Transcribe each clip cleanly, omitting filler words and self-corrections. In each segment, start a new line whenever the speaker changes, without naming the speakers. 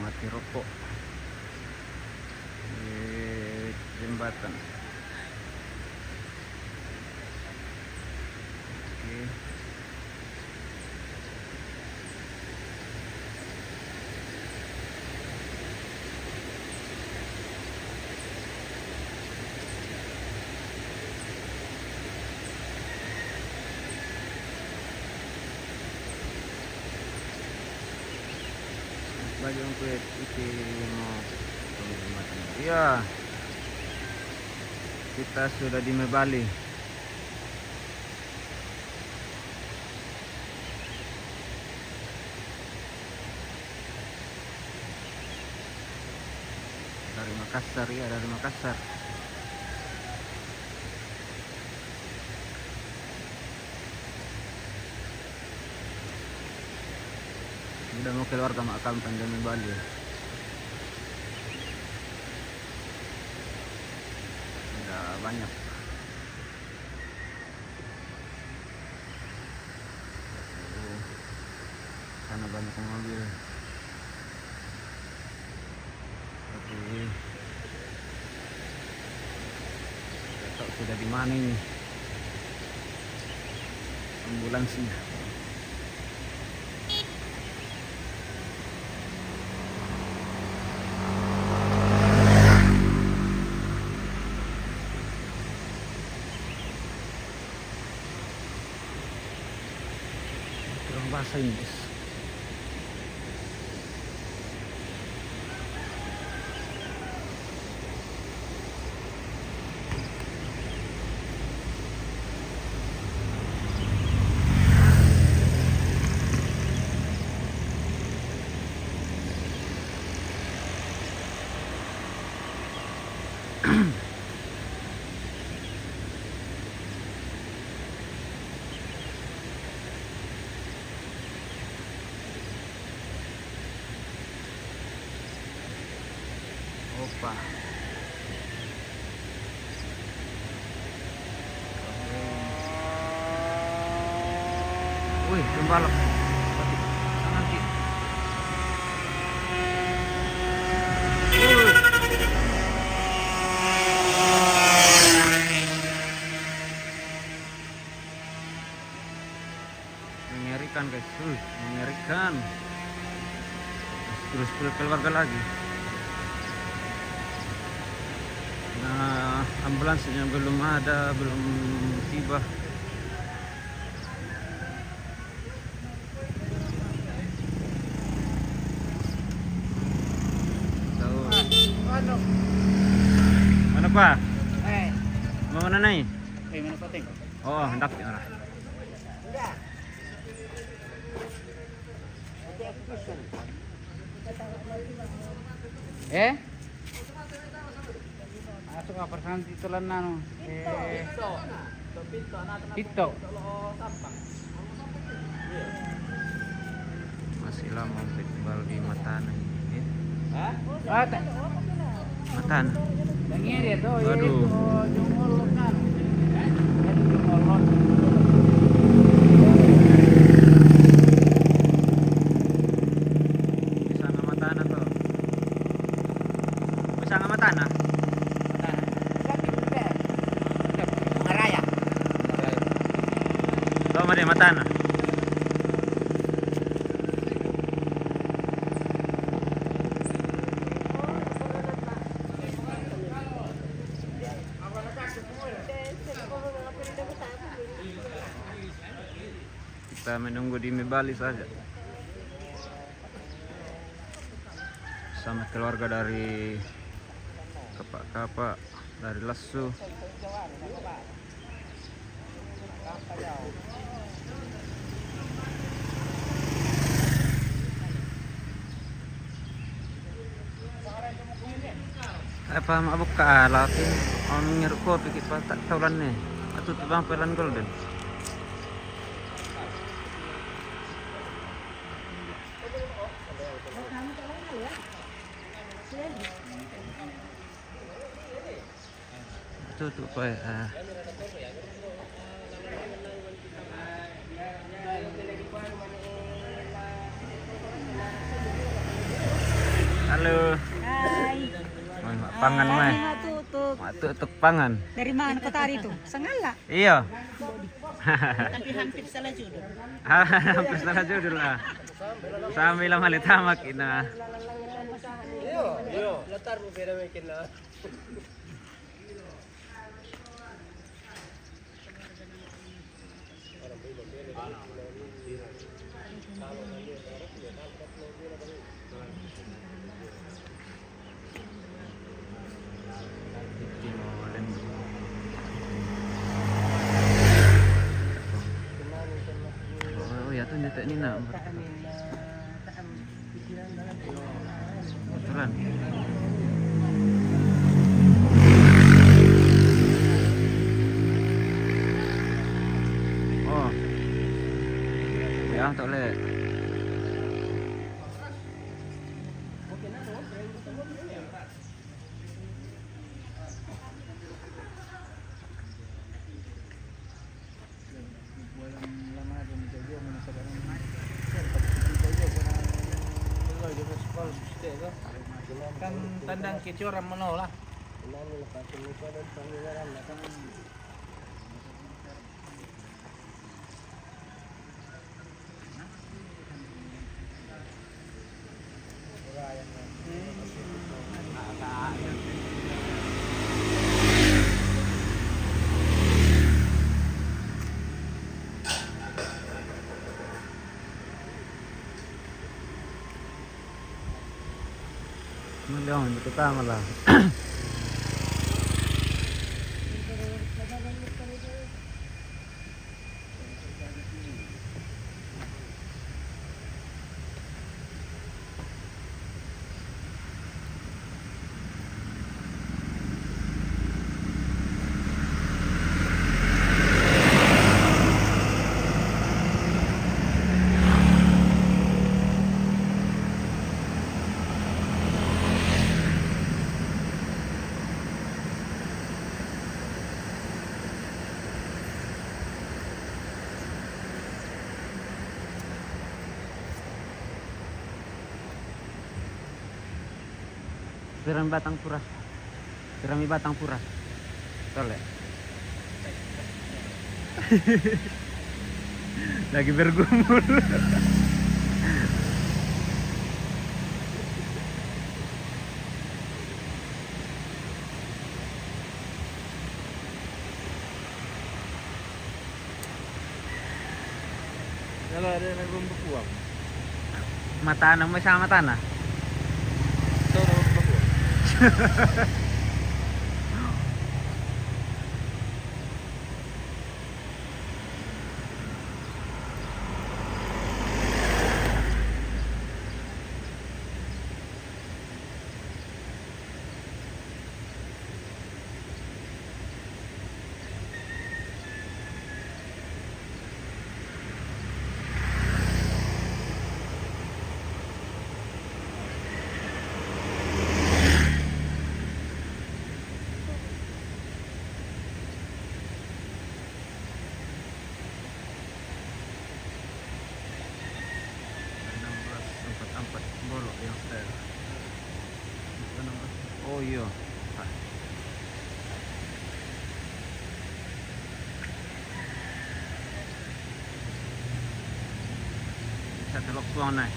mati rokok di jembatan. Oke. Bagi untuk itu mau jembatan. Iya, kita sudah di Mebali. Dari Makassar, ya, dari Makassar. Udah mau keluar ke makam Tanjung Bali. Udah banyak. Sana banyak mobil. Tapi tidak tahu sudah di mana ini ambulansnya. Kurang bahasa Inggris. Opa. Wih, pembalap. Kanan kiri. Mengerikan guys, mengerikan. Terus keluarga lagi. Nah, ambulansnya belum ada, belum tiba. Tahu. Mana Pak? Mau mana nih?
Mana penting?
Oh, hendak ya.
Masuk apa persan titulan nano? Pito.
Masih lama untuk tinggal di Matana ini.
Hah?
Matana.
Dengar ya tuh.
Waduh.
Jumol kan. Jumol.
Di sana Matana tuh. Bisa nggak Matana? Tahu mana Matana? Kita menunggu di Mebali saja sama keluarga dari Kapak-Kapak, dari Lasso. Apa mabuk ka laki on ngiru ko pikir pa tak taulan ni atau tibang pelan golden. Itu tuh pa Halo.
Hai.
Pangan mah.
Mau tutup.
Tutuk pangan.
Dari mana kota hari itu? Sengala.
Iya.
Tapi hampir salah judul.
Hampir salah judul lah. Sambil lama tamak ina.
Yo, latar mo pera makin na.
Oh ya tuh nyetek Nina. Betulan. Oh. Ya, tak boleh.
Kan tandang kecoran menolak.
Jangan kita malah. Pirami Batang Pura. Pirami Batang Pura. Betul ya? Lagi bergumul.
Kalau ada yang rumah buang.
Mata anak mo sama tanah.
Ito na rumah buang.
Empat bolok yang style. Oh iya. Bisa telok tuang naik.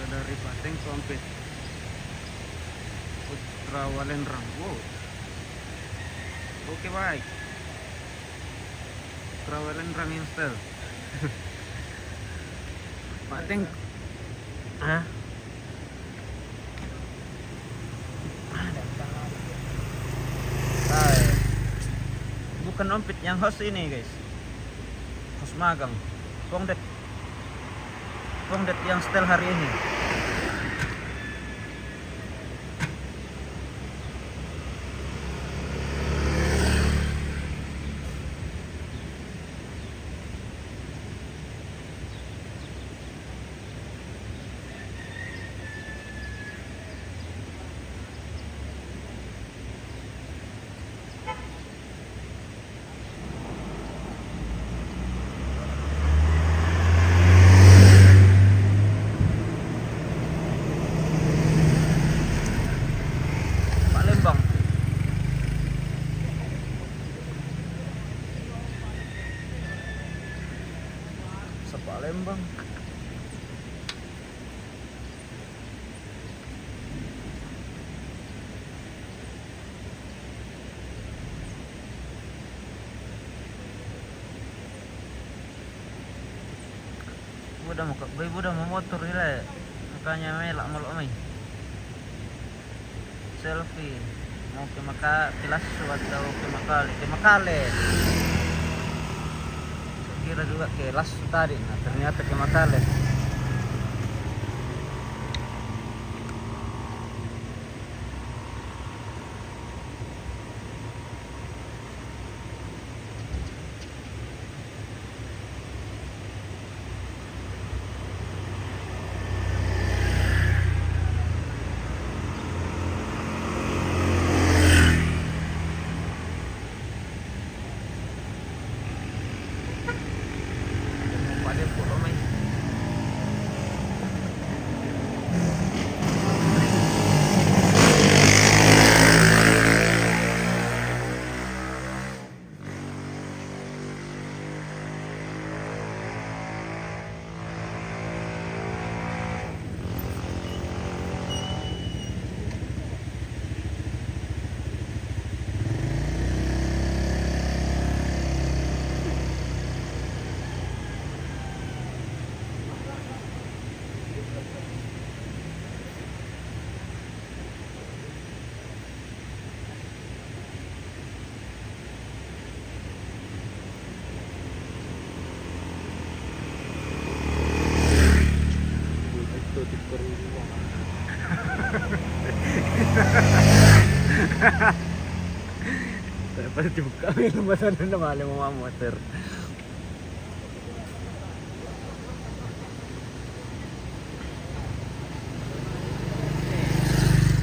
Dari Bateng sampai Putra Walendrang. Wow. Oke baik. Putra Walendrang install. Bateng. Hah? bukan Ompit yang host ini guys, host magang Pongdet yang setel hari ini. Palembang. Sa Palembang. Budak mau motor nila. Makanya melak malok may. Selfie. Mau ke Lasso atau ke Makale. Kira juga ke Lasso tadi, nah ternyata ke Makale. Palembang may. Dapat juga lumbasan na mahal mo mga motor.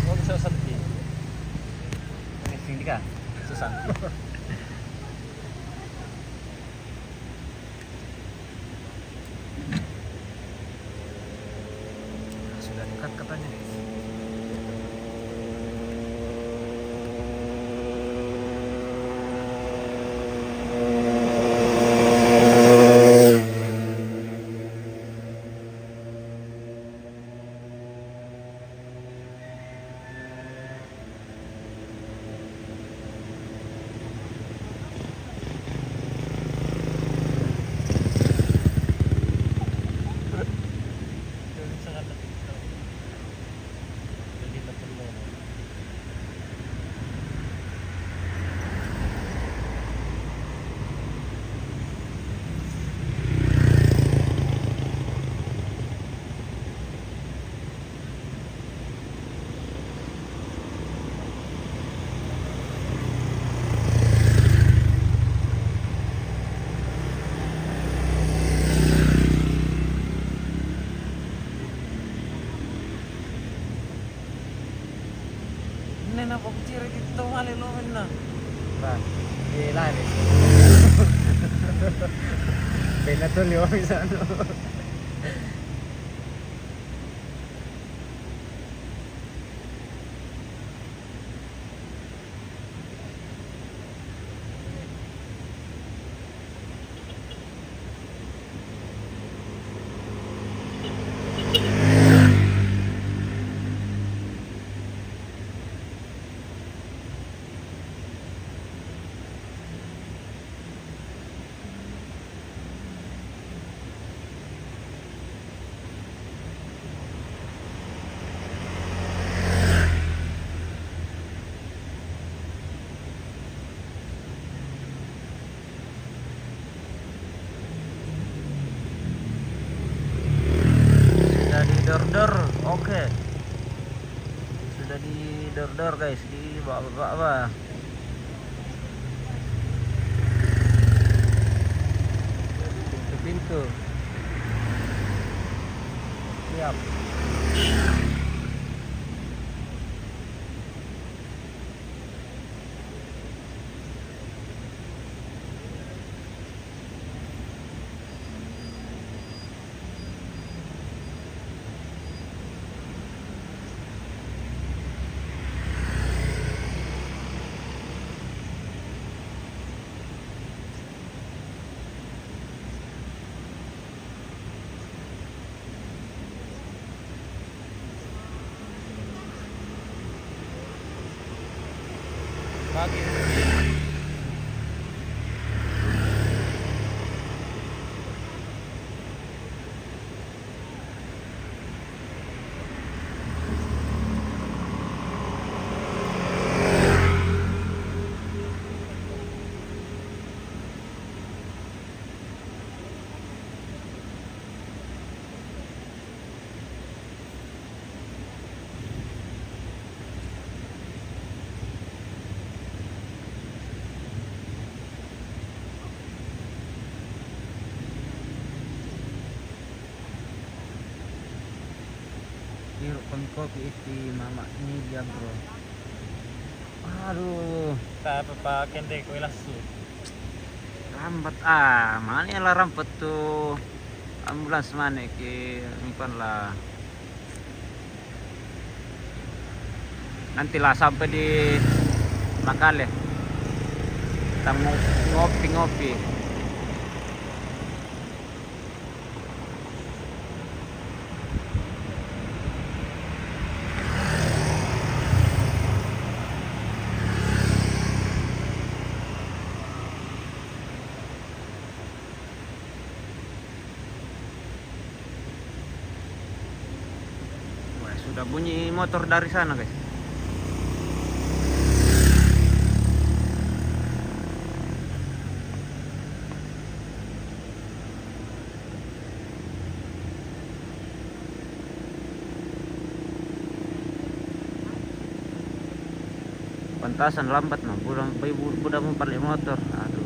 Huwag sa santi. Hindi ka? Sa santi. Sudah dekat katanya. Ini na pagkira kita malilumin na. Ba, ilalim. Pinatuloy kami sa ano. sudah di door guys, di bawah. Pintu. Siap. Pagi. Hirupkan kopi iti mama ini dia bro. Aduh,
Apa pak kende ko ilasu.
rambat mana lah rambat tuh ambulans mana ki ngikon lah. Nantilah sampai di Makale. Kita ngopi-ngopi. Wah, sudah bunyi motor dari sana guys. Pantasan lambat nah, budak mau balik motor. Aduh.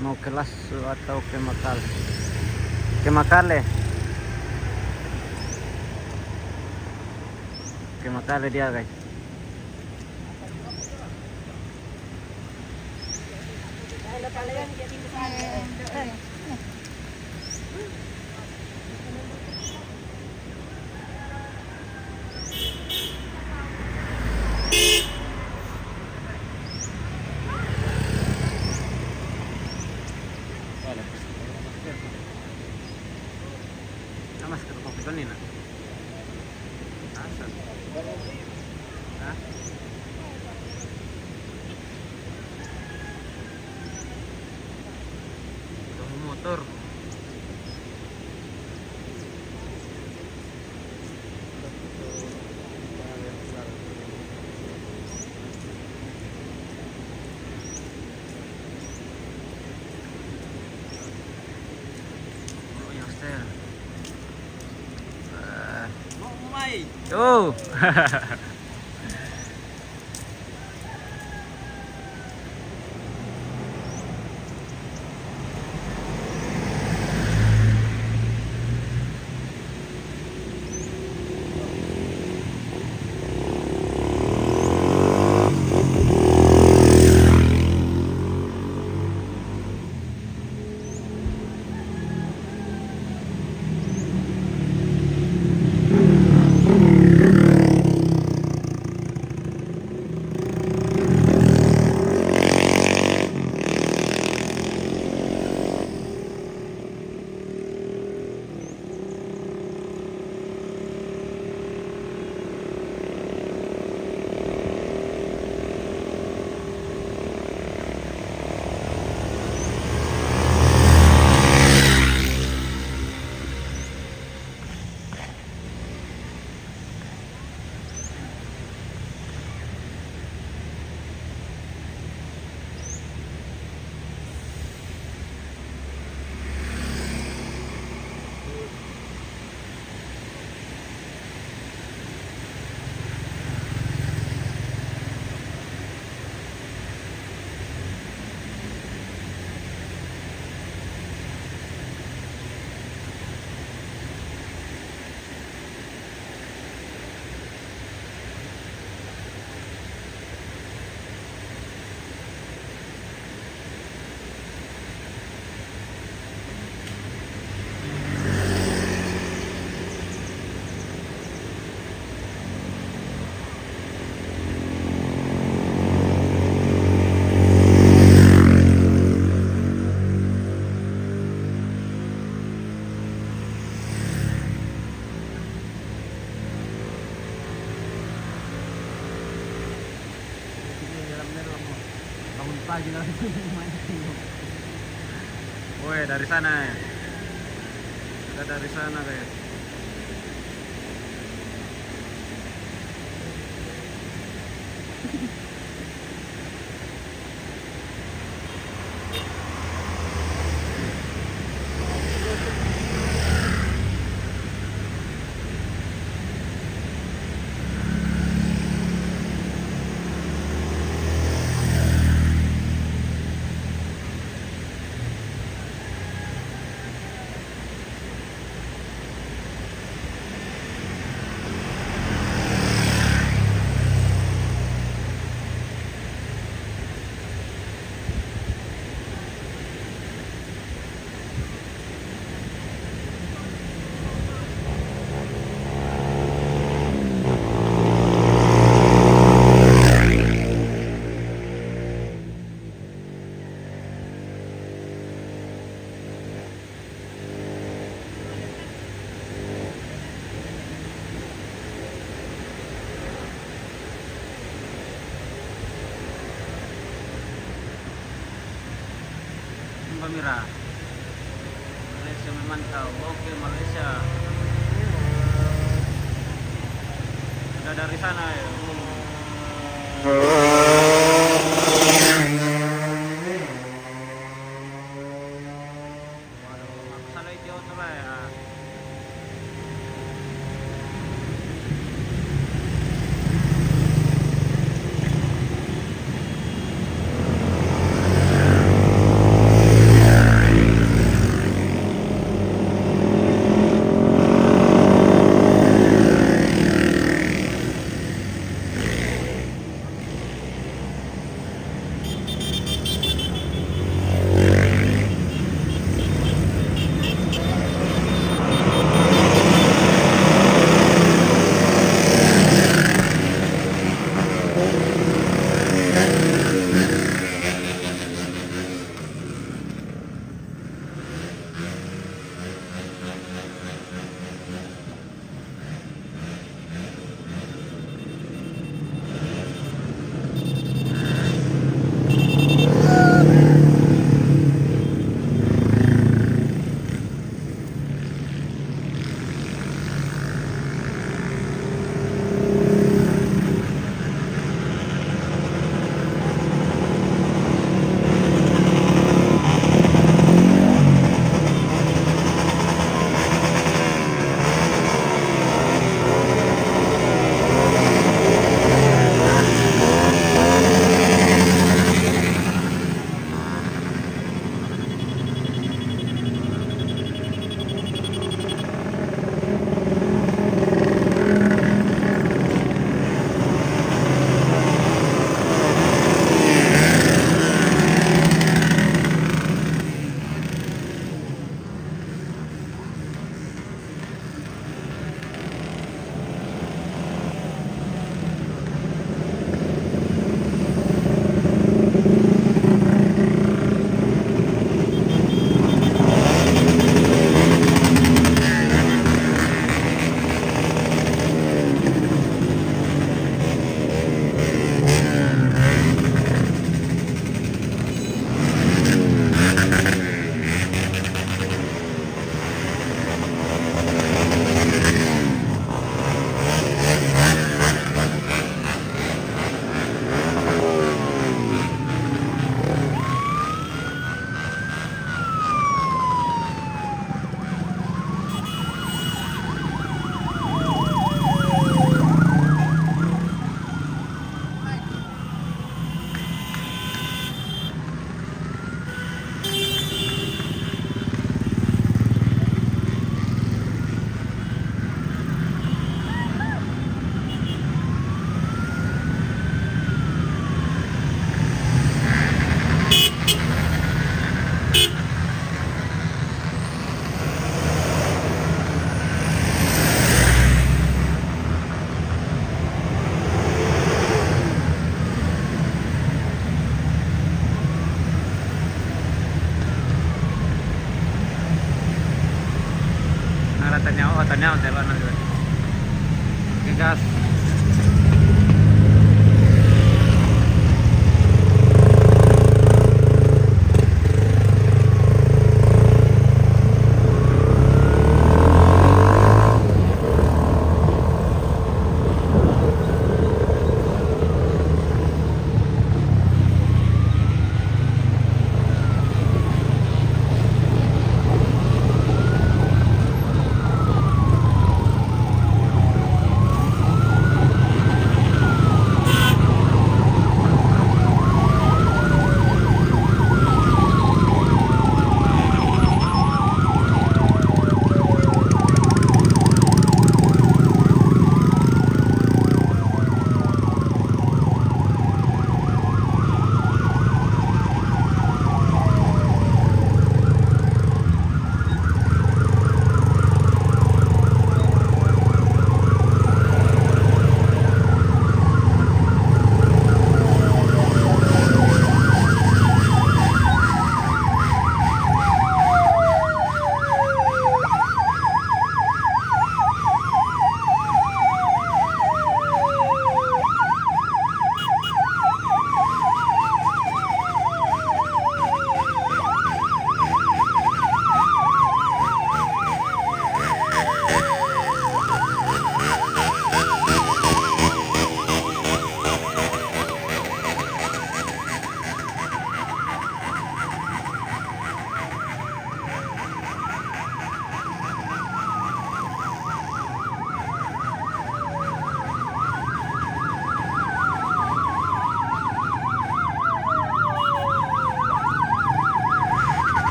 Mau ke Lasso atau ke Makale? Ke Makale. Ke Makale dia guys. Masker kopi kan ini. Asal. Hah? Kamu motor. Oh, yang setel. Oh. Bangun pagi langsung mancing. Woi, dari sana ya. Kita dari sana guys. Pemirsa, Malaysia memantau. Oke, Malaysia. Sudah dari sana ya. Waduh, aku salah jauh tuh lah ya.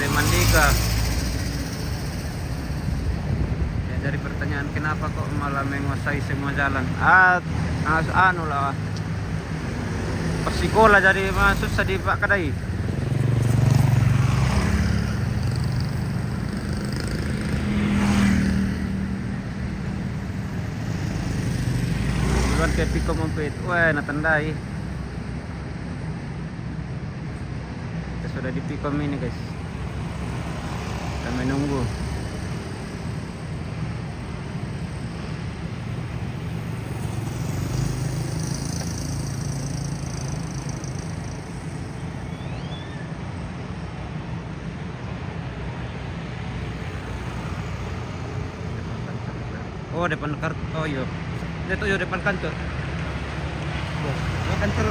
PT Mandika. Ya, dari pertanyaan kenapa kok malah menguasai semua jalan? Anu lah. Persikola jadi masuk di Pak Kadai. Duluan ke Piko Mampit. Wah, natandai. Kita sudah di Pikom ini, guys. Kita menunggu. Oh, depan kantor. Oh, iya. Itu yo depan kantor. Oh, kantor.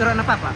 Kantor apa, Pak?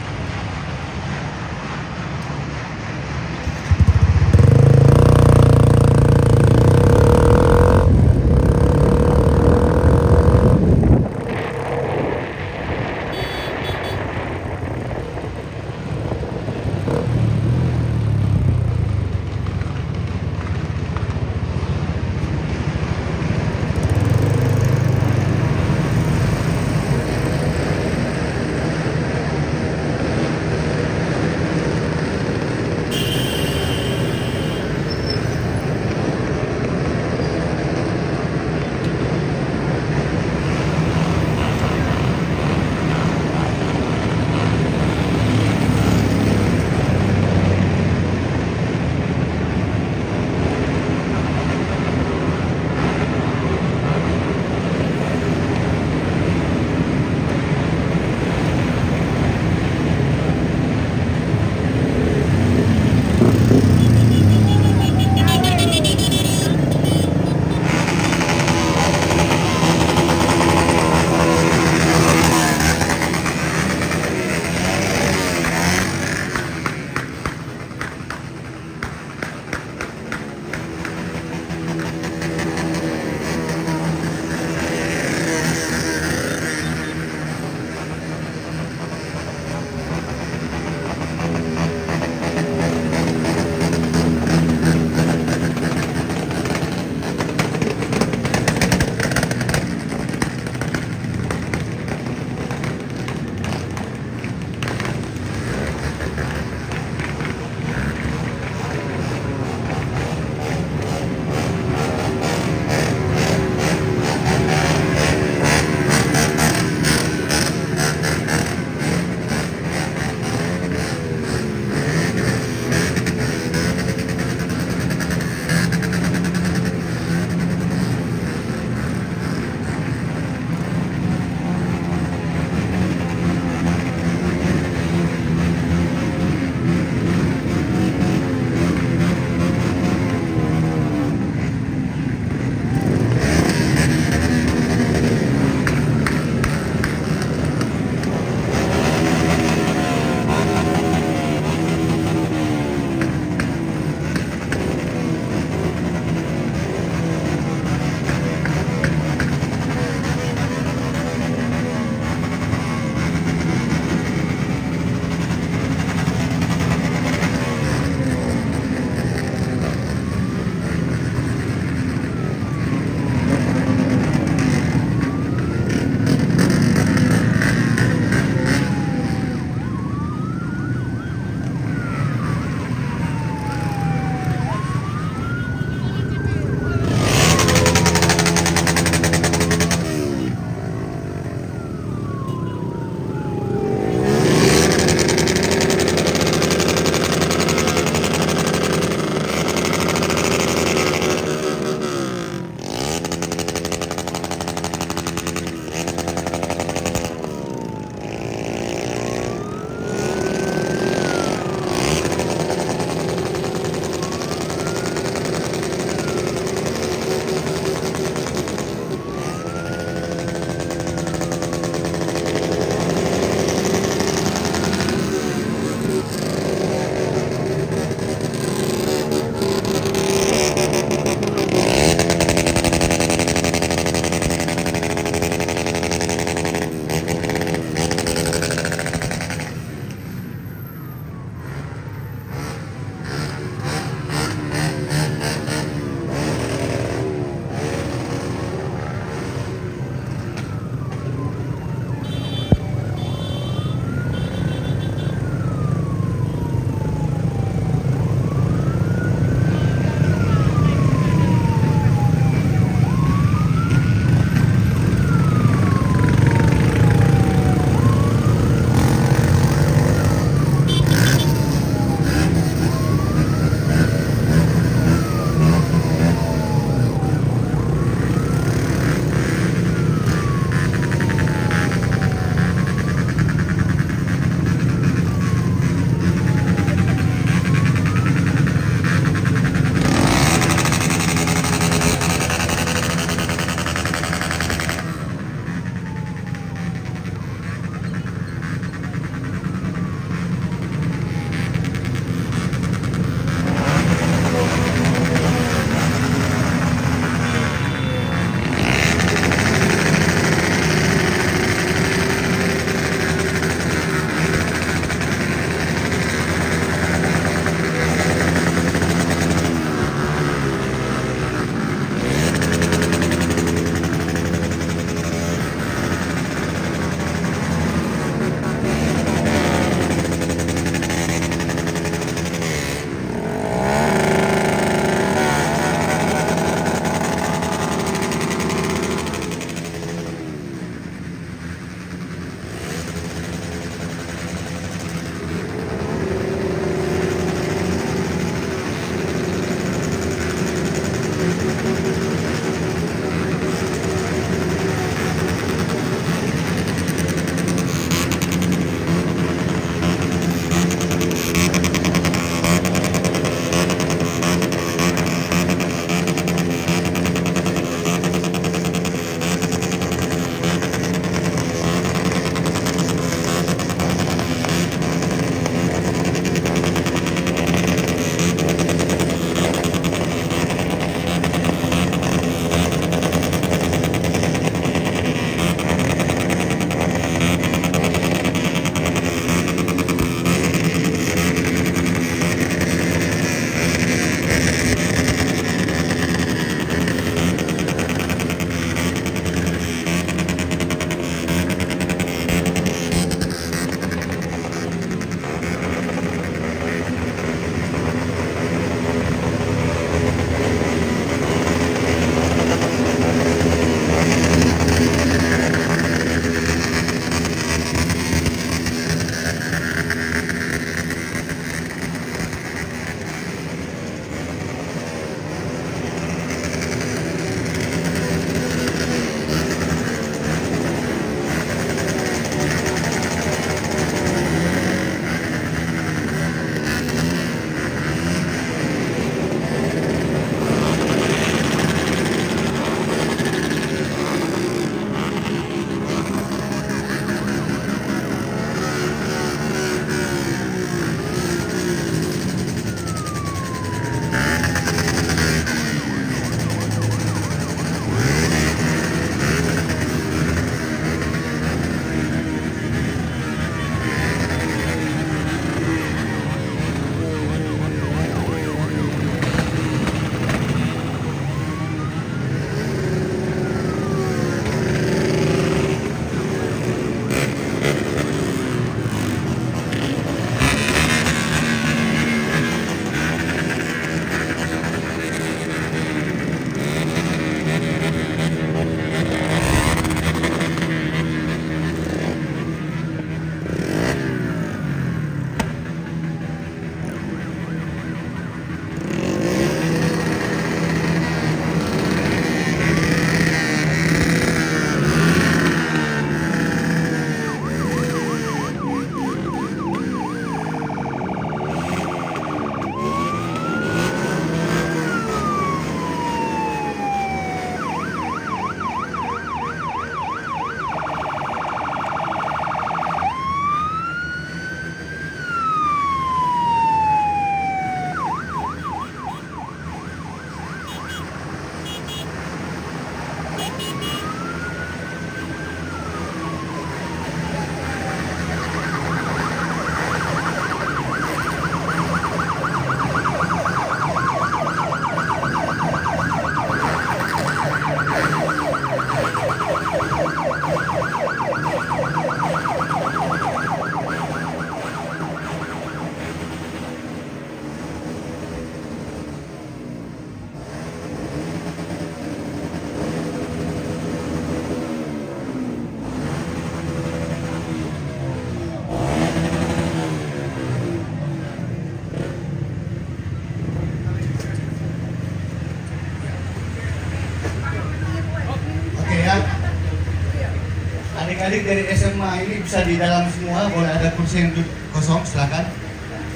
adik-adik dari SMA ini bisa di dalam semua, boleh ada kursi yang kosong, silakan.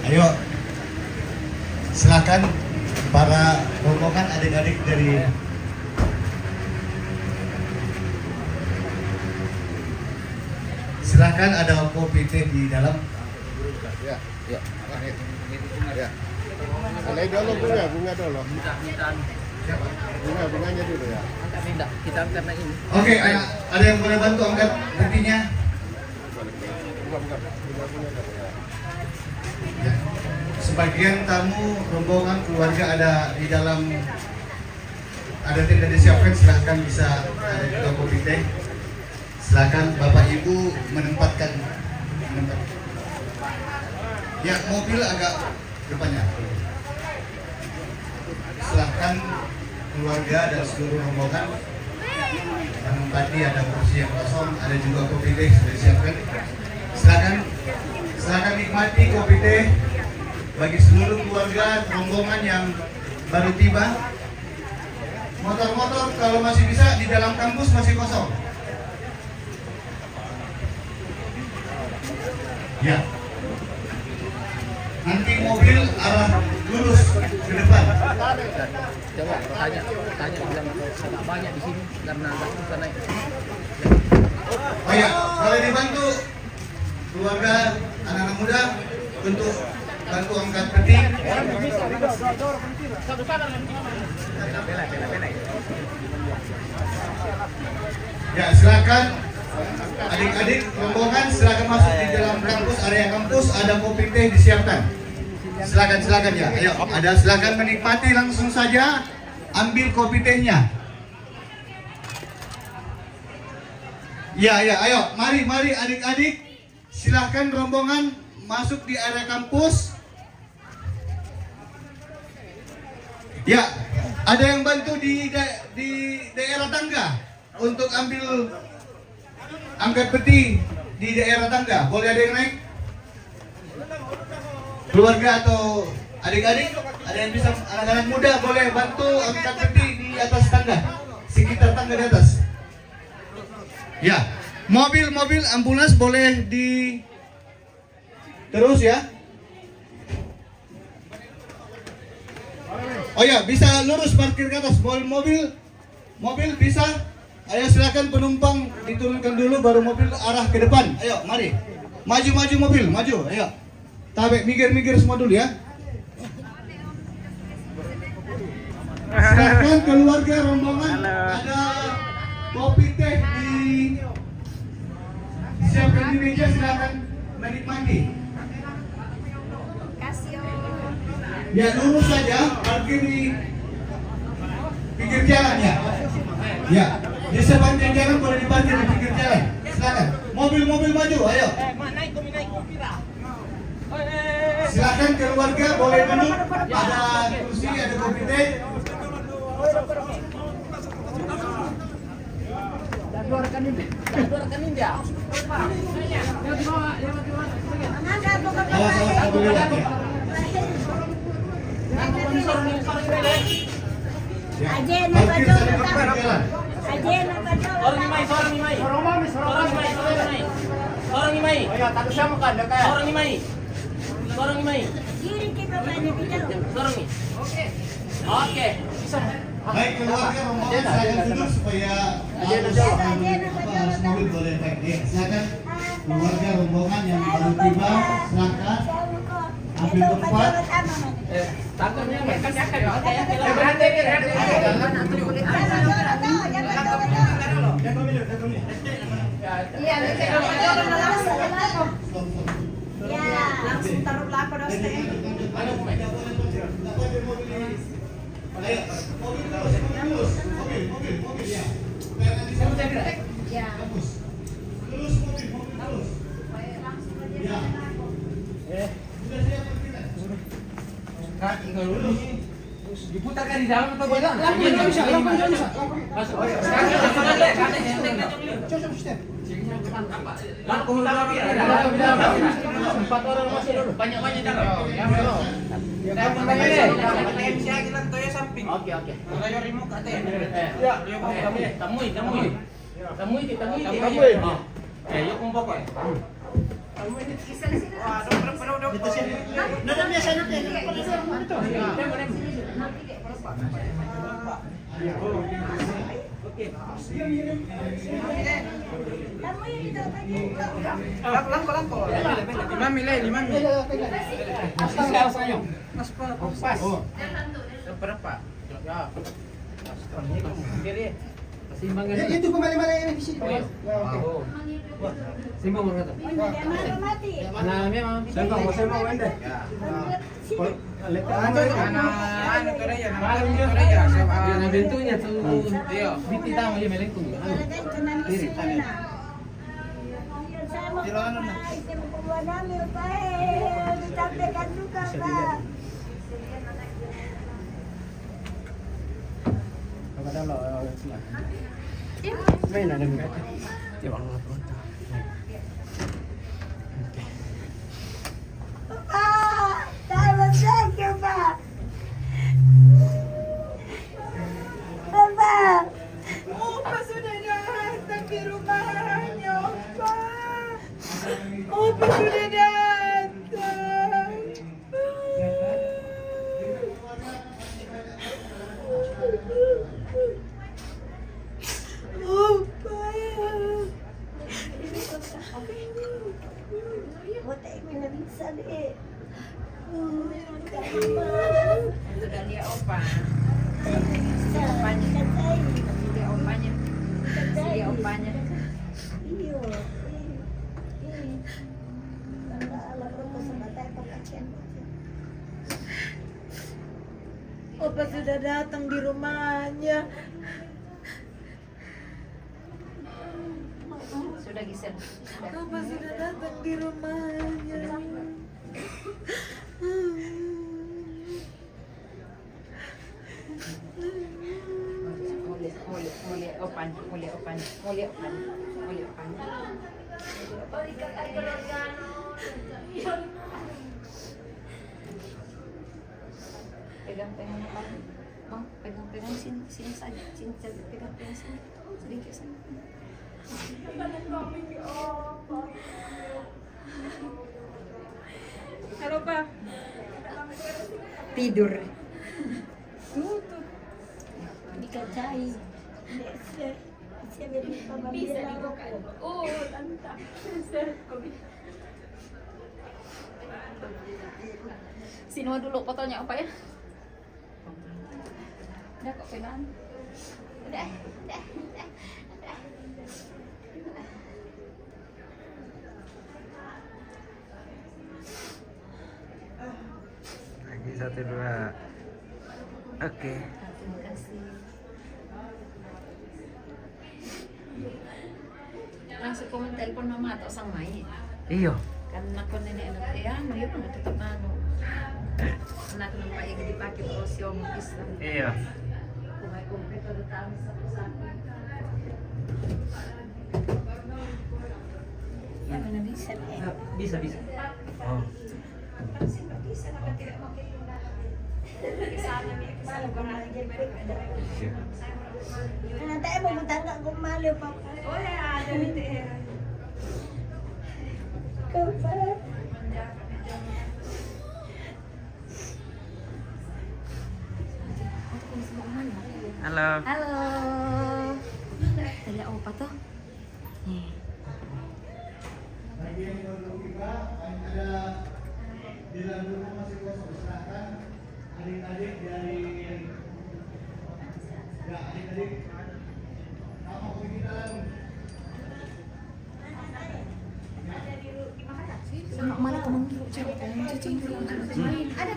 Ayo, silakan para rombongan adik-adik dari silakan, ada kopi teh di dalam.
Ya. Ya. Ada dulu bunga dulu. Bunganya dulu ya.
Kita angkat naik ini.
Oke, ada yang boleh bantu angkat petinya? Ya. Sebagian tamu rombongan keluarga ada di dalam, ada tenda disiapkan, silahkan bisa ada juga kopi teh. Silakan Bapak Ibu menempatkan. Ya, mobil agak depannya. Silakan keluarga dan seluruh rombongan menempati, ada kursi yang kosong, ada juga kopi teh sudah disiapkan. Silakan nikmati kopi teh bagi seluruh keluarga rombongan yang baru tiba. Motor-motor kalau masih bisa di dalam kampus masih kosong. Ya. Nanti mobil arah lurus ke depan.
Coba tanya bilang agak banyak di sini karena agak susah naik.
Oh ya, boleh dibantu keluarga anak-anak muda untuk bantu angkat peti. Ya, silakan adik-adik rombongan, silakan masuk di dalam kampus, area kampus, ada kopi teh disiapkan. Silakan ya. Ayo, silakan menikmati langsung saja, ambil kopi tehnya. Ya, ayo, mari adik-adik, silakan rombongan masuk di area kampus. Ya, ada yang bantu di daerah tangga untuk ambil angkat peti di daerah tangga. Boleh ada yang naik? Keluarga atau adik-adik, ada yang bisa, anak-anak muda boleh bantu angkat peti di atas tangga, sekitar tangga di atas. Ya, mobil ambulans boleh di terus ya. Oh ya, bisa lurus parkir ke atas. Mobil bisa. Ayo silakan penumpang diturunkan dulu, baru mobil arah ke depan. Ayo, mari. Maju mobil, maju. Ayo. Tabe, minggir semua dulu ya. Silakan keluarga rombongan, ada kopi teh di siapkan di meja, silakan menikmati. Ya, lurus saja, parkir di pinggir jalan ya. Ya, di sepanjang jalan boleh diparkir di pinggir jalan. Silakan. Mobil maju, ayo. Silakan keluarga boleh duduk. Ada kursi, ada kopi teh. Awas boleh ya.
Oke.
Baik, keluarga rombongan silakan duduk supaya mobil boleh naik. Silakan keluarga rombongan yang baru tiba, silakan ambil tempat.
Langsung taruh lapor dosen.
Mobil ya. Ya. Terus mobil terus. Ya. Sudah siap kita.
Diputarkan di dalam atau bagaimana?
Langsung bisa.
Empat orang masih dulu. Banyak dalam. Oke. Temui.
Yuk kumpul kok.
Itu kembali-balik ini di sini. Simbang mana tu? Namanya mama. Simbang wende. Nah bentuknya tu. Binti tahu dia melengkung. Main ada enggak? Ya Allah.
Opa sudah datang di rumahnya, Opa. Opa sudah datang. Opa.
Sudah dia opa. Opanya. Dia opanya. Dia opanya.
Opa sudah datang di rumahnya.
Sudah Gisel.
Opa sudah datang di rumahnya.
Mulia opanya. Pegang apa? Bang, pegang sini saja. Sini saja, pegang sini. Sedikit saja.
Halo, Pak.
Tidur.
Tutup.
Dikacai.
Bisa dibuka. Oh, tante.
Sini dulu fotonya apa ya? Udah kok pegangan. Udah.
Lagi 1 2. Oke.
Terima kasih. Langsung komen telepon mama atau sang mai.
Iyo.
Karena aku nenek ya, dia pun tetap anu. Anak nampak yang dipakai terus yang Islam.
Iya.
Kumai komputer datang satu-satu. Ya mana bisa
Bisa.
Oh.
Nanti mau bertanya kok malu, Pak.
Oh ya, ada nanti.
Halo.
Halo. Ada opa tuh? Nih.
Di dalam rumah masih kosong, silakan adik-adik dari adik-adik kamu pergi dalam.
Sama mana teman cewek cuci ada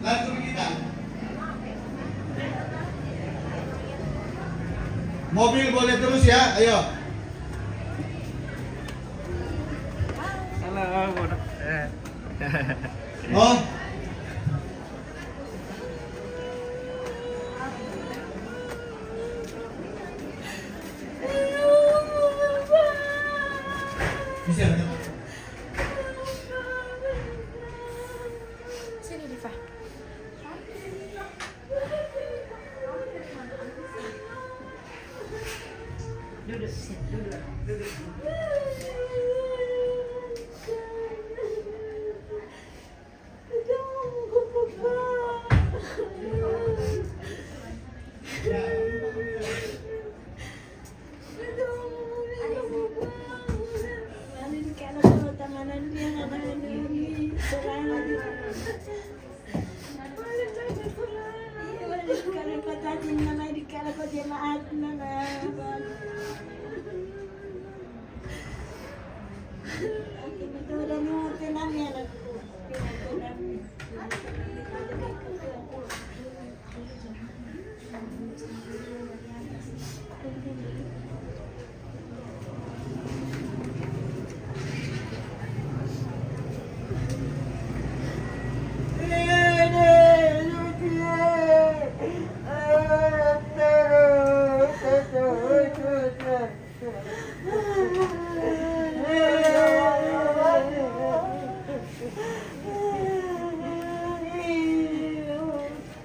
Langsung kita. Mobil boleh terus ya, ayo.
Halo.
Oh. Bisa.
sini Diva.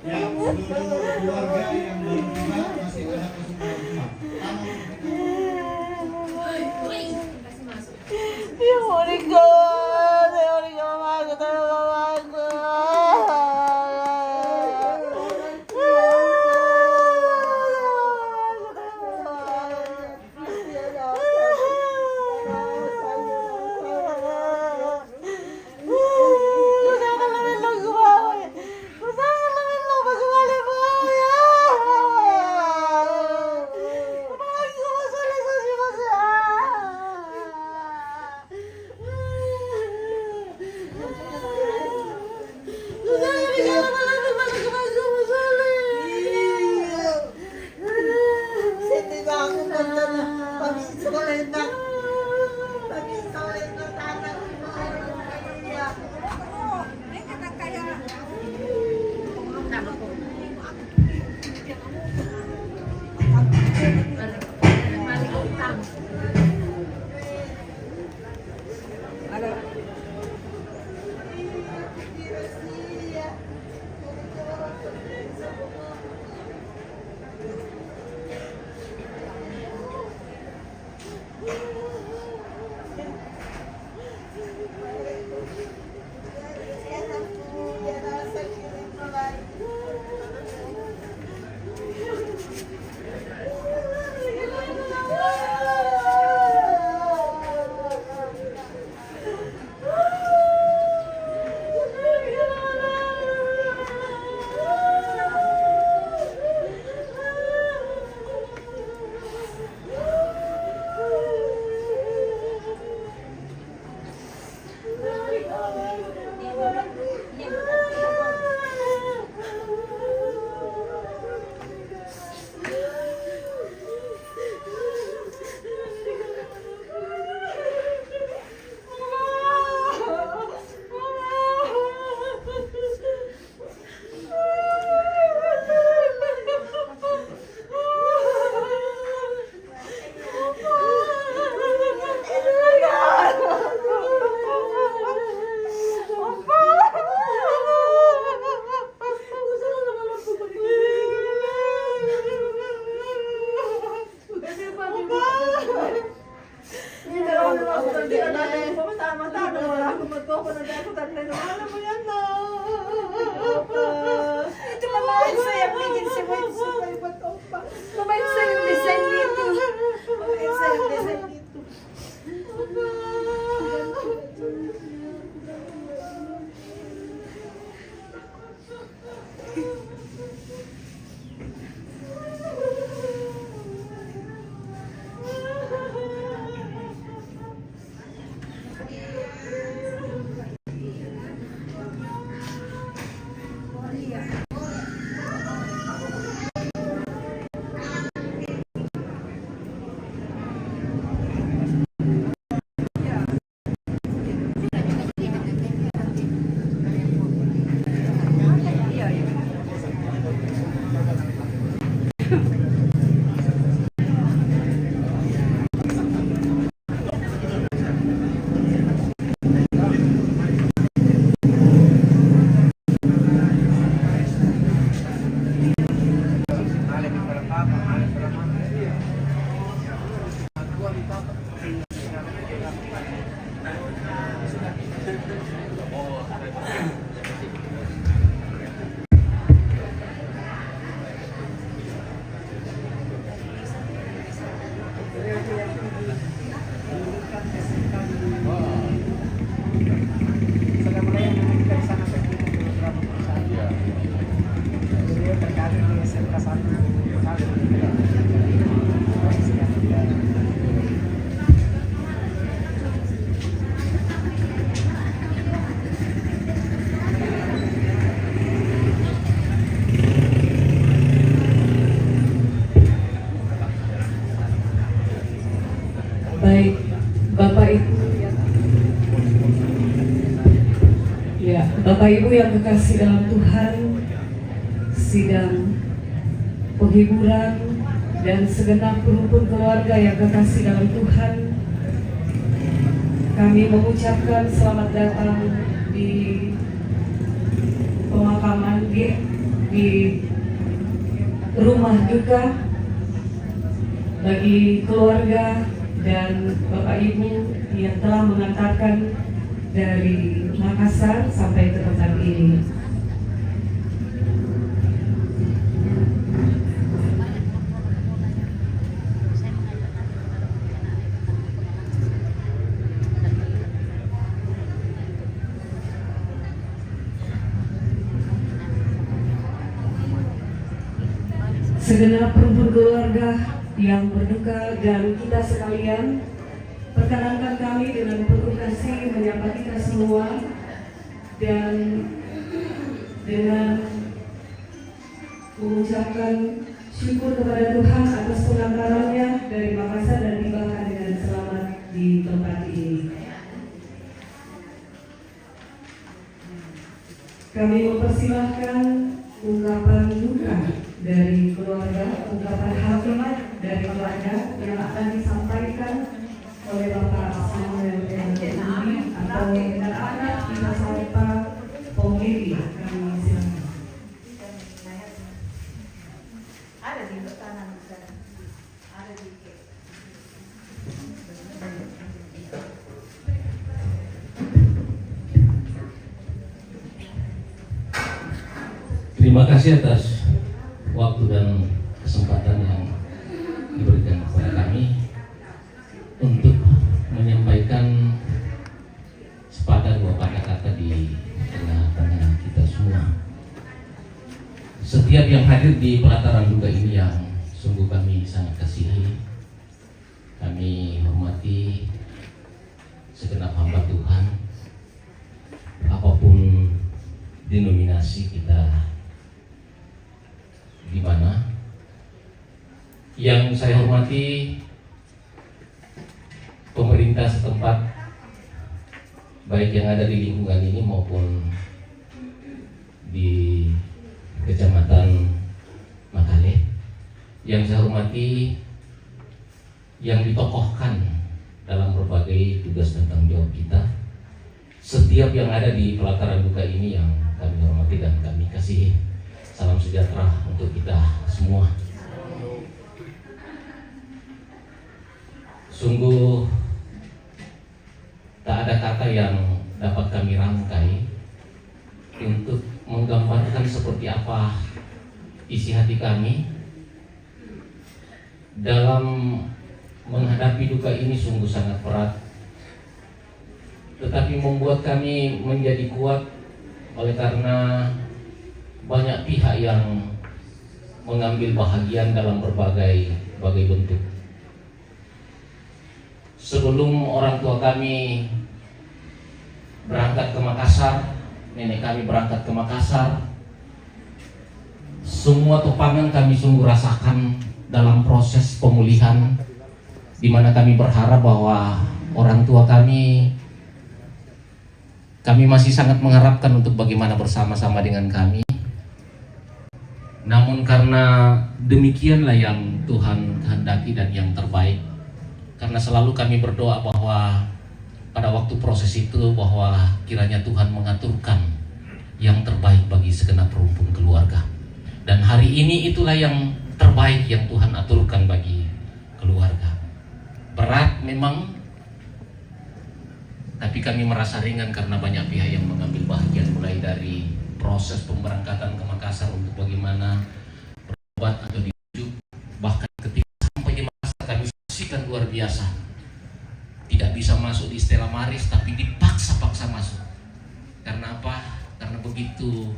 Yang seluruh keluarga yang belum tiba masih ada kesempatan.
Baik, Bapak Ibu Bapak Ibu yang kekasih dalam Tuhan, sidang penghiburan dan segenap rumpun keluarga yang kekasih dalam Tuhan, kami mengucapkan selamat datang di pemakaman di rumah duka bagi keluarga dan Bapak Ibu yang telah mengantarkan dari Makassar sampai ke tempat ini. Segenap rumpun keluarga yang berduka dan kita sekalian, perkenankan kami dengan penuh kasih menyapa kita semua dan dengan mengucapkan syukur kepada Tuhan atas pengantarannya dari Makassar dan tibakan dengan selamat di tempat ini. Kami mempersilahkan ungkapan duka dari keluarga, ungkapan hikmat dari keluarga yang akan disampaikan oleh Bapak Samuel atau anak-anak di Masalpa Pemilih. Kami silakan.
Ada di kanan sana. Ada di
Terima kasih atas waktu dan kesempatan yang diberikan kepada kami untuk menyampaikan sepatah dua patah kata di tengah-tengah kita semua. Setiap yang hadir di pelataran duka ini yang sungguh kami sangat kasihi, kami hormati segenap hamba Tuhan, apapun denominasi kita di mana. Yang saya hormati pemerintah setempat, baik yang ada di lingkungan ini maupun di Kecamatan Makale. Yang saya hormati yang ditokohkan dalam berbagai tugas dan tanggung jawab kita, setiap yang ada di pelataran duka ini yang kami hormati dan kami kasihi. Salam sejahtera untuk kita semua. Sungguh tak ada kata yang dapat kami rangkai untuk menggambarkan seperti apa isi hati kami dalam menghadapi duka ini. Sungguh sangat berat, tetapi membuat kami menjadi kuat oleh karena banyak pihak yang mengambil bahagian dalam berbagai bentuk. Sebelum orang tua kami berangkat ke Makassar, nenek kami berangkat ke Makassar, semua topangan kami sungguh rasakan dalam proses pemulihan, di mana kami berharap bahwa orang tua kami masih sangat mengharapkan untuk bagaimana bersama-sama dengan kami. Namun karena demikianlah yang Tuhan kehendaki dan yang terbaik, karena selalu kami berdoa bahwa pada waktu proses itu bahwa kiranya Tuhan mengaturkan yang terbaik bagi segenap rumpun keluarga. Dan hari ini itulah yang terbaik yang Tuhan aturkan bagi keluarga. berat memang, tapi kami merasa ringan karena banyak pihak yang mengambil bahagian, mulai dari proses pemberangkatan ke Makassar untuk bagaimana berobat atau dirujuk, bahkan ketika sampai di Makassar kami saksikan luar biasa. Tidak bisa masuk di Stella Maris tapi dipaksa-paksa masuk. Karena apa? Karena begitu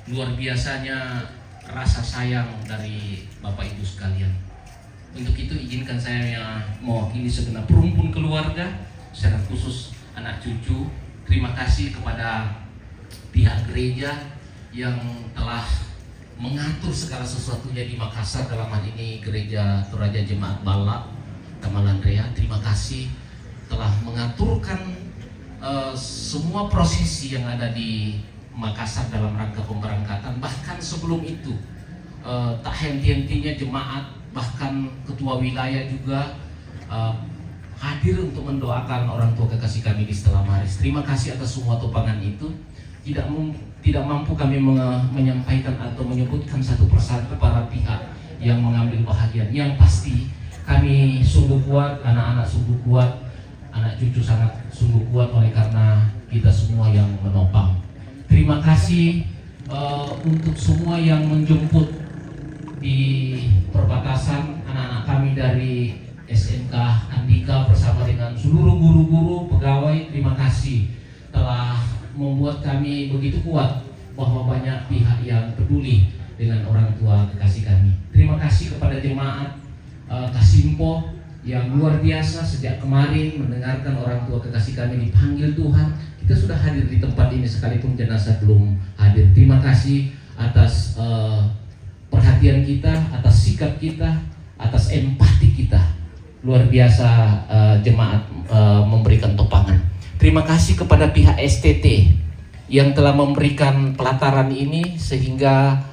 luar biasanya rasa sayang dari Bapak Ibu sekalian. Untuk itu izinkan saya mewakili segenap rumpun keluarga, secara khusus anak cucu, terima kasih kepada pihak gereja yang telah mengatur segala sesuatunya di Makassar, dalam hal ini Gereja Toraja Jemaat Bala Kamalan Rea. Terima kasih telah mengaturkan semua prosesi yang ada di Makassar dalam rangka pemberangkatan. Bahkan sebelum itu tak henti-hentinya jemaat, bahkan ketua wilayah juga hadir untuk mendoakan orang tua kekasih kami di Stella Maris. Terima kasih atas semua topangan itu. Tidak mampu kami menyampaikan atau menyebutkan satu persatu para pihak yang mengambil bahagian. Yang pasti kami sungguh kuat, anak-anak sungguh kuat, anak cucu sangat sungguh kuat oleh karena kita semua yang menopang. Terima kasih untuk semua yang menjemput di perbatasan, anak-anak kami dari SMK Andika bersama dengan seluruh guru-guru, pegawai. Terima kasih telah membuat kami begitu kuat bahwa banyak pihak yang peduli dengan orang tua kekasih kami. Terima kasih kepada jemaat Kasimpo yang luar biasa sejak kemarin mendengarkan orang tua kekasih kami dipanggil Tuhan. Kita sudah hadir di tempat ini sekalipun jenazah belum hadir. Terima kasih atas perhatian kita, atas sikap kita, atas empati kita. Luar biasa jemaat memberikan topangan. Terima kasih kepada pihak STT yang telah memberikan pelataran ini sehingga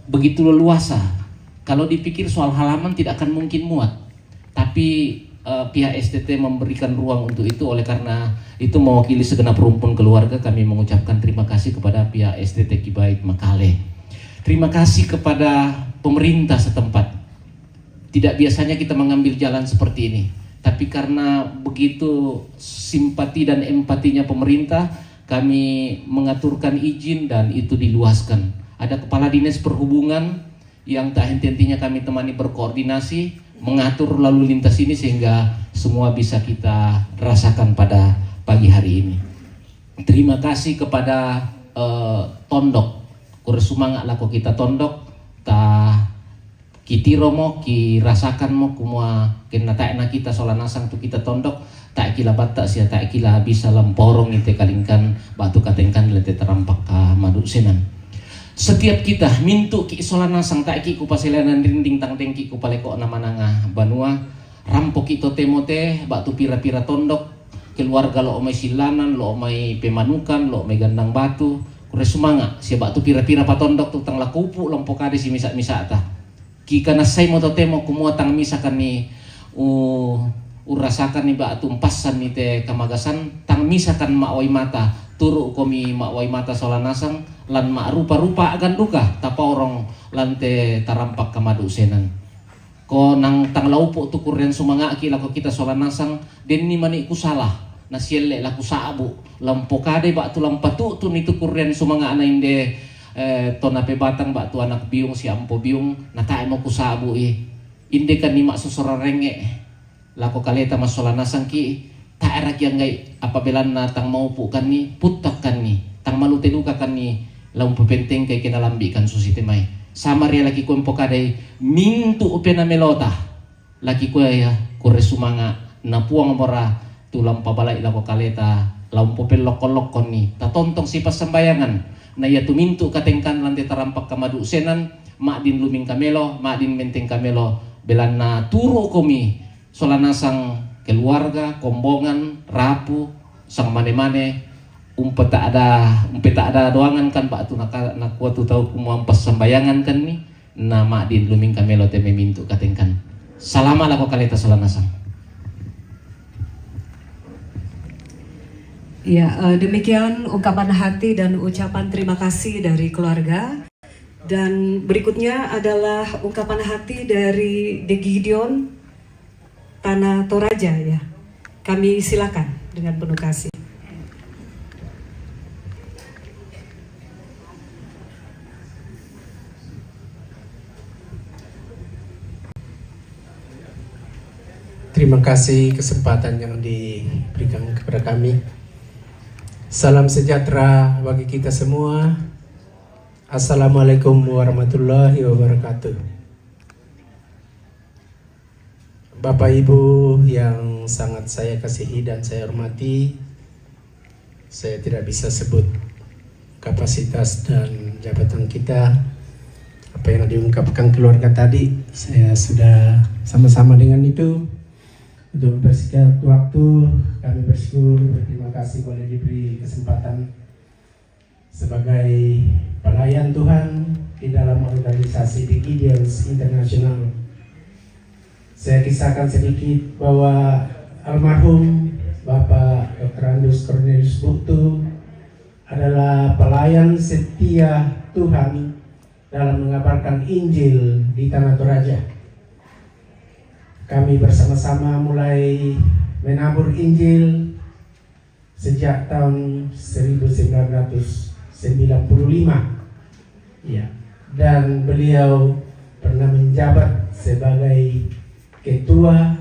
begitu leluasa. Kalau dipikir soal halaman tidak akan mungkin muat, tapi pihak STT memberikan ruang untuk itu. Oleh karena itu mewakili segenap rumpun keluarga kami mengucapkan terima kasih kepada pihak STT Kibait Makale. Terima kasih kepada pemerintah setempat. Tidak biasanya kita mengambil jalan seperti ini, tapi karena begitu simpati dan empatinya pemerintah, kami mengaturkan izin dan itu diluaskan. Ada kepala dinas perhubungan yang tak henti-hentinya kami temani berkoordinasi, mengatur lalu lintas ini sehingga semua bisa kita rasakan pada pagi hari ini. Terima kasih kepada Tondok, kuresumanga lako kita Tondok, ta kitiro mo, ki rasakan mo kumua kena taena kita solanasang tu kita Tondok, tak kila batak sia tak kila bisa lemporong ite kalingkan batu katengkan lete terampak ka madu senan. Setiap kita mintu ki solanasang tak ki ku paselanan rinding tang tengki ku paleko namananga banua rampok ito temote batu pira-pira Tondok keluarga lo omay silanan, lo omay pemanukan, lo omay gandang batu kuresumanga sia batu pira-pira pa Tondok tu tang lakupu lompokade si misa-misa ta ki kana say mo to temo kumua tang misa kan ni urasakan ni batu empasan ni te kamagasan tang misa kan maaway mata turu komi maaway mata solanasang lan mak rupa-rupa agan duka taporong lante tarampak kamadu senan ko nang tang laupo tu kuryan sumanga ki lako kita solanasang den ni mani ku salah na sielle laku saabu lampokade ba tu lampatu tu nitu kuryan sumanga na inde tona pe batang ba tu anak biung si ampo biung na tae mo ku saabu inde kan ni mak susora renge lako kaleta mas solanasang ki ta erak yang gai apabila na tang maupu kan ni putak kan ni tang malute duka kan ni lampu penting kay kinalambikan susite may sama ria laki ko empokade mintu upena melota laki ko ya kuresumanga napuang mora tulang pabalay lako kaleta lampu pelokon-lokon ni tatontong si pasambayangan na ya tumintu katengkan lante tarampak kamadu senan mak din luming kamelo mak din menteng kamelo belan na turu komi solanasang keluarga kombongan rapu sang mane-mane umpet tak ada doangan kan pak tu nak kuat tu tahu kumampas sembayangan kan ni nama din luming kamelo teme mintu katengkan salama lah ko kaleta solanasang.
Ya, demikian ungkapan hati dan ucapan terima kasih dari keluarga. Dan berikutnya adalah ungkapan hati dari De Gideon Tanah Toraja ya. Kami silakan dengan penuh kasih.
Terima kasih kesempatan yang diberikan kepada kami. Salam sejahtera bagi kita semua. Assalamualaikum warahmatullahi wabarakatuh. Bapak Ibu yang sangat saya kasihi dan saya hormati, saya tidak bisa sebut kapasitas dan jabatan kita. Apa yang diungkapkan keluarga tadi, saya sudah sama-sama dengan itu. Untuk bersingkat waktu, kami bersyukur, berterima kasih boleh diberi kesempatan sebagai pelayan Tuhan di dalam organisasi The Gideons International. Saya kisahkan sedikit bahwa almarhum Bapak Dr. Andus Cornelius Buktu adalah pelayan setia Tuhan dalam mengabarkan Injil di Tanah Toraja. Kami bersama-sama mulai menabur Injil sejak tahun 1995. Ya. Dan beliau pernah menjabat sebagai Ketua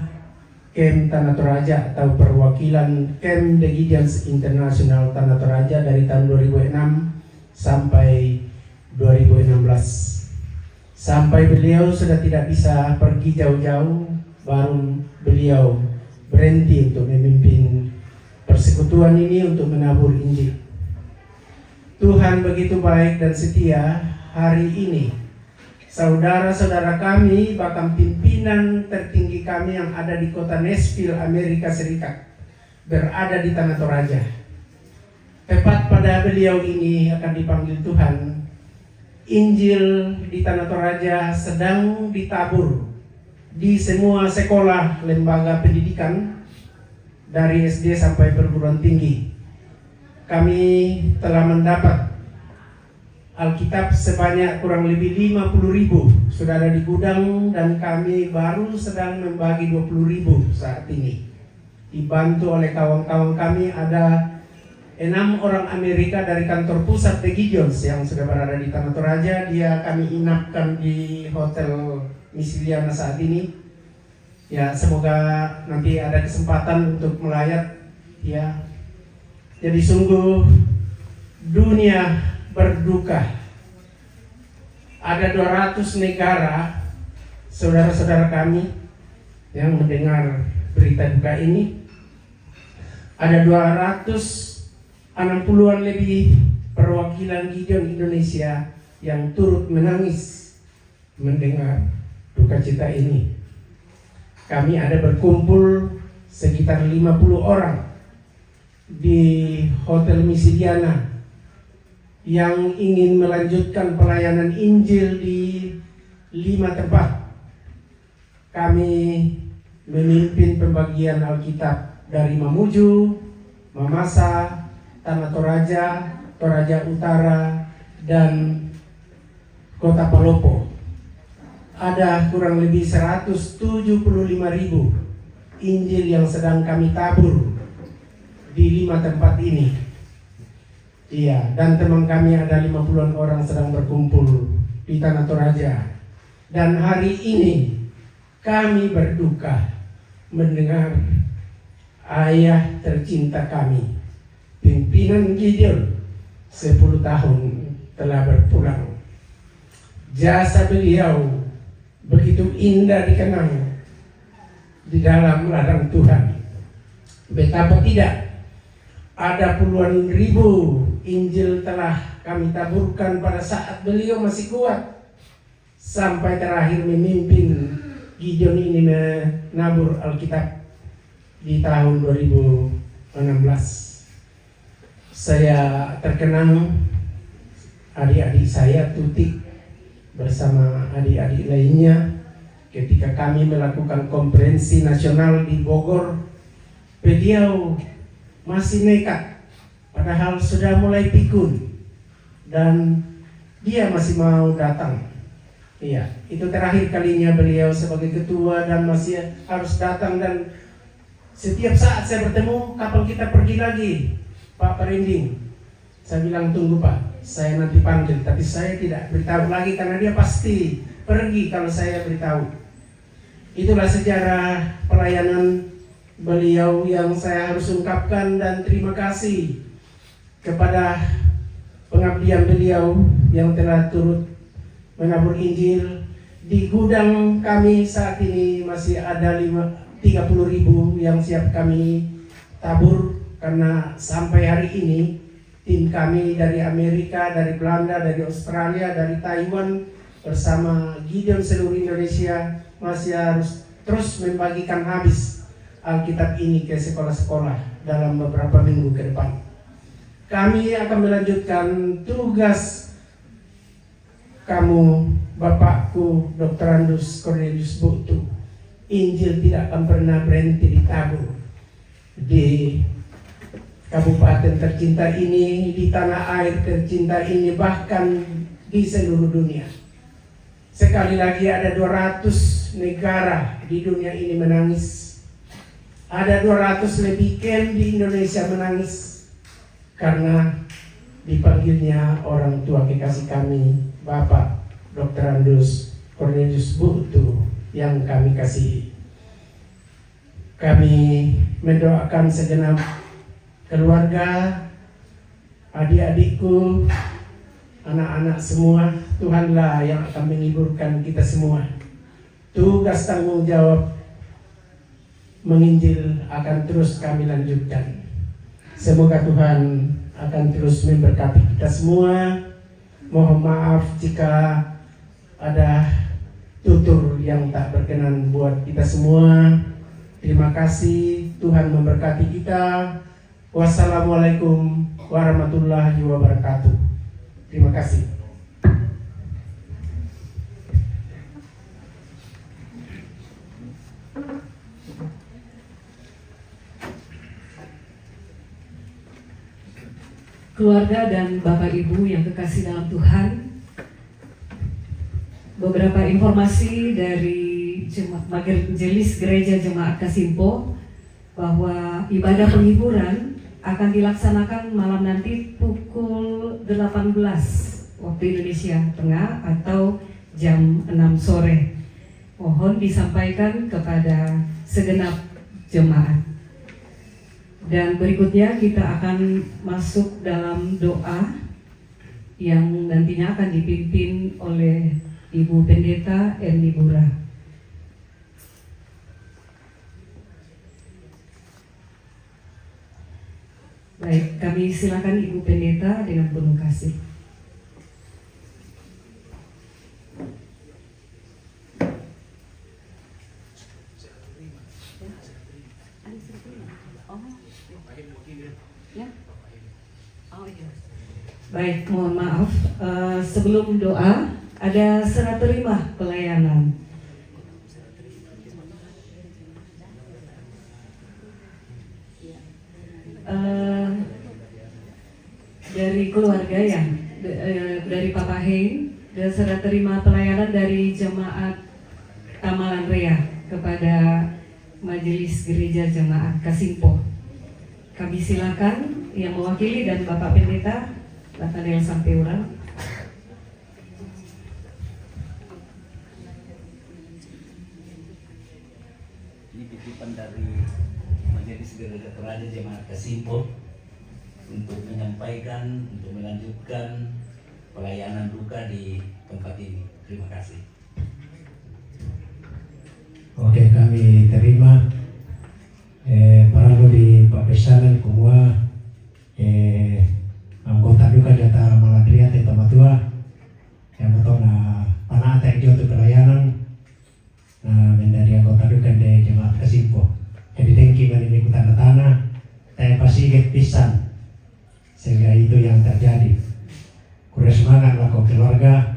Kem Tanah Toraja atau perwakilan Kem The Gideons International Tanah Toraja dari tahun 2006 sampai 2016. Sampai beliau sudah tidak bisa pergi jauh-jauh, baru beliau berhenti untuk memimpin persekutuan ini untuk menabur Injil. Tuhan begitu baik dan setia. Hari ini saudara-saudara kami, bahkan pimpinan tertinggi kami yang ada di kota Nashville, Amerika Serikat, berada di Tanah Toraja. Tepat pada beliau ini akan dipanggil Tuhan, Injil di Tanah Toraja sedang ditabur di semua sekolah lembaga pendidikan dari SD sampai perguruan tinggi. Kami telah mendapat Alkitab sebanyak kurang lebih 50.000 sudah ada di gudang, dan kami baru sedang membagi 20.000 saat ini. Dibantu oleh kawan-kawan kami, ada 6 orang Amerika dari kantor pusat The Gideons yang sudah berada di Tanah Toraja. Dia kami inapkan di Hotel Misiliana saat ini. Ya, semoga nanti ada kesempatan untuk melayat. Ya, jadi sungguh dunia berduka. Ada 200 negara saudara-saudara kami yang mendengar berita duka ini. Ada 260-an lebih perwakilan Gideon Indonesia yang turut menangis mendengar duka cita ini. Kami ada berkumpul sekitar 50 orang di Hotel Misiliana yang ingin melanjutkan pelayanan Injil di 5 tempat. Kami memimpin pembagian Alkitab dari Mamuju, Mamasa, Tanah Toraja, Toraja Utara, dan Kota Palopo. Ada kurang lebih 175.000 Injil yang sedang kami tabur di 5 tempat ini. Iya, dan teman kami ada 50-an orang sedang berkumpul di Tanah Toraja. Dan hari ini kami berduka mendengar ayah tercinta kami, pimpinan Gideon, 10 tahun telah berpulang. Jasa beliau begitu indah dikenang di dalam ladang Tuhan. Betapa tidak, ada puluhan ribu Injil telah kami taburkan pada saat beliau masih kuat, sampai terakhir memimpin Gideon ini menabur Alkitab di tahun 2016. Saya terkenang adik-adik saya Tutik bersama adik-adik lainnya ketika kami melakukan konferensi nasional di Bogor. Beliau masih nekat, padahal sudah mulai pikun, dan dia masih mau datang. Iya, itu terakhir kalinya beliau sebagai ketua dan masih harus datang, dan setiap saat saya bertemu, kapan kita pergi lagi, Pak Perinding? Saya bilang tunggu Pak, saya nanti panggil, tapi saya tidak beritahu lagi karena dia pasti pergi kalau saya beritahu. Itulah sejarah pelayanan beliau yang saya harus ungkapkan, dan terima kasih kepada pengabdian beliau yang telah turut menabur Injil. Di gudang kami saat ini masih ada 30.000 yang siap kami tabur, karena sampai hari ini tim kami dari Amerika, dari Belanda, dari Australia, dari Taiwan bersama Gideon seluruh Indonesia masih harus terus membagikan habis Alkitab ini ke sekolah-sekolah dalam beberapa minggu ke depan. Kami akan melanjutkan tugas kamu, Bapakku Dr. Andus Cornelius Butu. Injil tidak akan pernah berhenti ditabur di kabupaten tercinta ini, di tanah air tercinta ini, bahkan di seluruh dunia. Sekali lagi ada 200 negara di dunia ini menangis. Ada 200 lebih camp di Indonesia menangis karena dipanggilnya orang tua kekasih kami, Bapak Dr. Andus Cornelius Butu yang kami kasihi. Kami mendoakan segenap keluarga, adik-adikku, anak-anak semua. Tuhanlah yang akan menghiburkan kita semua. Tugas tanggung jawab menginjil akan terus kami lanjutkan. Semoga Tuhan akan terus memberkati kita semua. Mohon maaf jika ada tutur yang tak berkenan buat kita semua. Terima kasih, Tuhan memberkati kita. Wassalamualaikum warahmatullahi wabarakatuh. Terima kasih.
Keluarga dan Bapak Ibu yang kekasih dalam Tuhan, beberapa informasi dari Majelis Gereja Jemaat Kasimpo bahwa ibadah penghiburan akan dilaksanakan malam nanti pukul 18 waktu Indonesia Tengah atau jam 6 sore. Mohon disampaikan kepada segenap jemaat. Dan berikutnya kita akan masuk dalam doa yang nantinya akan dipimpin oleh Ibu Pendeta Erni Bura. Baik, kami silakan Ibu Pendeta dengan penuh kasih. Baik, mohon maaf, sebelum doa ada serah terima pelayanan. Dari keluarga yang dari Papa Hein, dan serah terima pelayanan dari Jemaat Tamalan Rea kepada Majelis Gereja Jemaat Kasimpo. Kami silakan yang mewakili dan Bapak Pendeta Nathaniel Sampeurang.
Ini titipan dari Majelis Gereja Raja Jemaat Kasimpo untuk menyampaikan, untuk melanjutkan pelayanan duka di tempat ini. Terima kasih.
Oke, kami terima para di Pak Pesanan semua anggota duka di antara Maladria Teta Matua yang betul na panah tak untuk pelayanan menjadi anggota duka di Jemaat Kasimpo. Jadi tengki menimik tanah-tanah saya pasti pisan sehingga itu yang terjadi. Kurang semangat lah keluarga.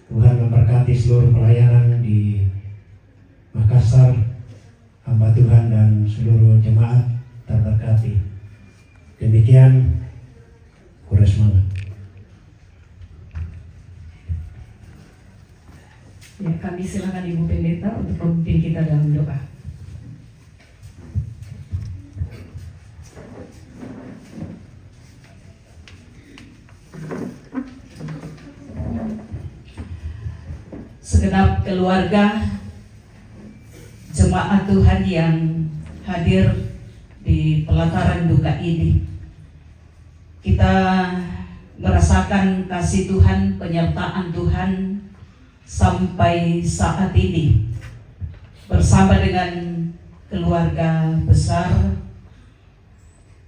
Tuhan memberkati seluruh pelayanan di Makassar, hamba Tuhan dan seluruh jemaat terberkati. Demikian, kurang semangat.
Ya, kami silakan Ibu Pendeta untuk memimpin kita dalam doa. Segenap keluarga jemaat Tuhan yang hadir di pelataran duka ini, kita merasakan kasih Tuhan, penyertaan Tuhan sampai saat ini bersama dengan keluarga besar.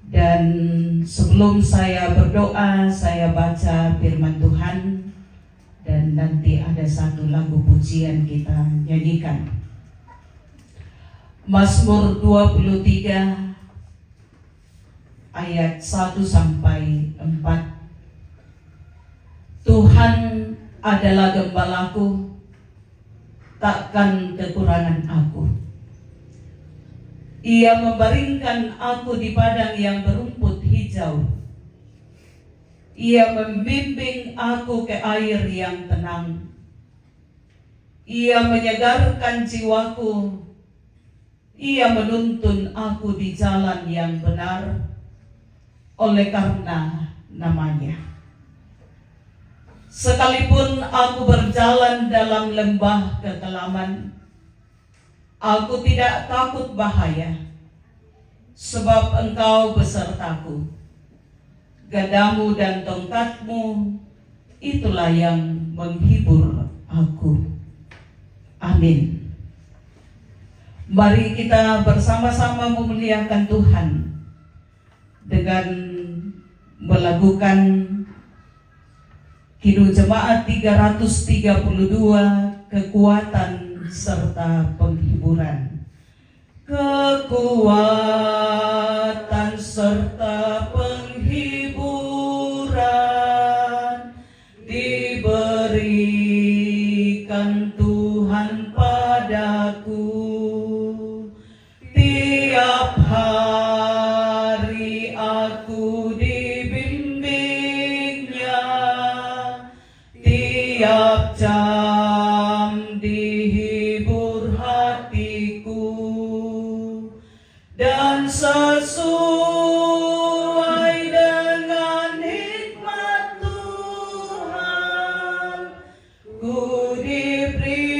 Dan sebelum saya berdoa, saya baca firman Tuhan dan nanti ada satu lagu pujian kita nyanyikan. Mazmur 23 ayat 1 sampai 4. Tuhan adalah gembalaku, takkan kekurangan aku. Ia membaringkan aku di padang yang berumput hijau. Ia membimbing aku ke air yang tenang. Ia menyegarkan jiwaku. Ia menuntun aku di jalan yang benar oleh karena namanya. Sekalipun aku berjalan dalam lembah kekelaman, aku tidak takut bahaya, sebab Engkau besertaku. Gadamu dan tongkatmu, itulah yang menghibur aku. Amin. Mari kita bersama-sama memuliakan Tuhan dengan melakukan Kidung Jemaat 332, kekuatan serta penghiburan. Kekuatan serta penghiburan diberikan Tuhan padaku. Tiap hari aku dibimbingnya, tiap jam dihibur hatiku, dan sesuai dengan hikmat Tuhan, ku diberikan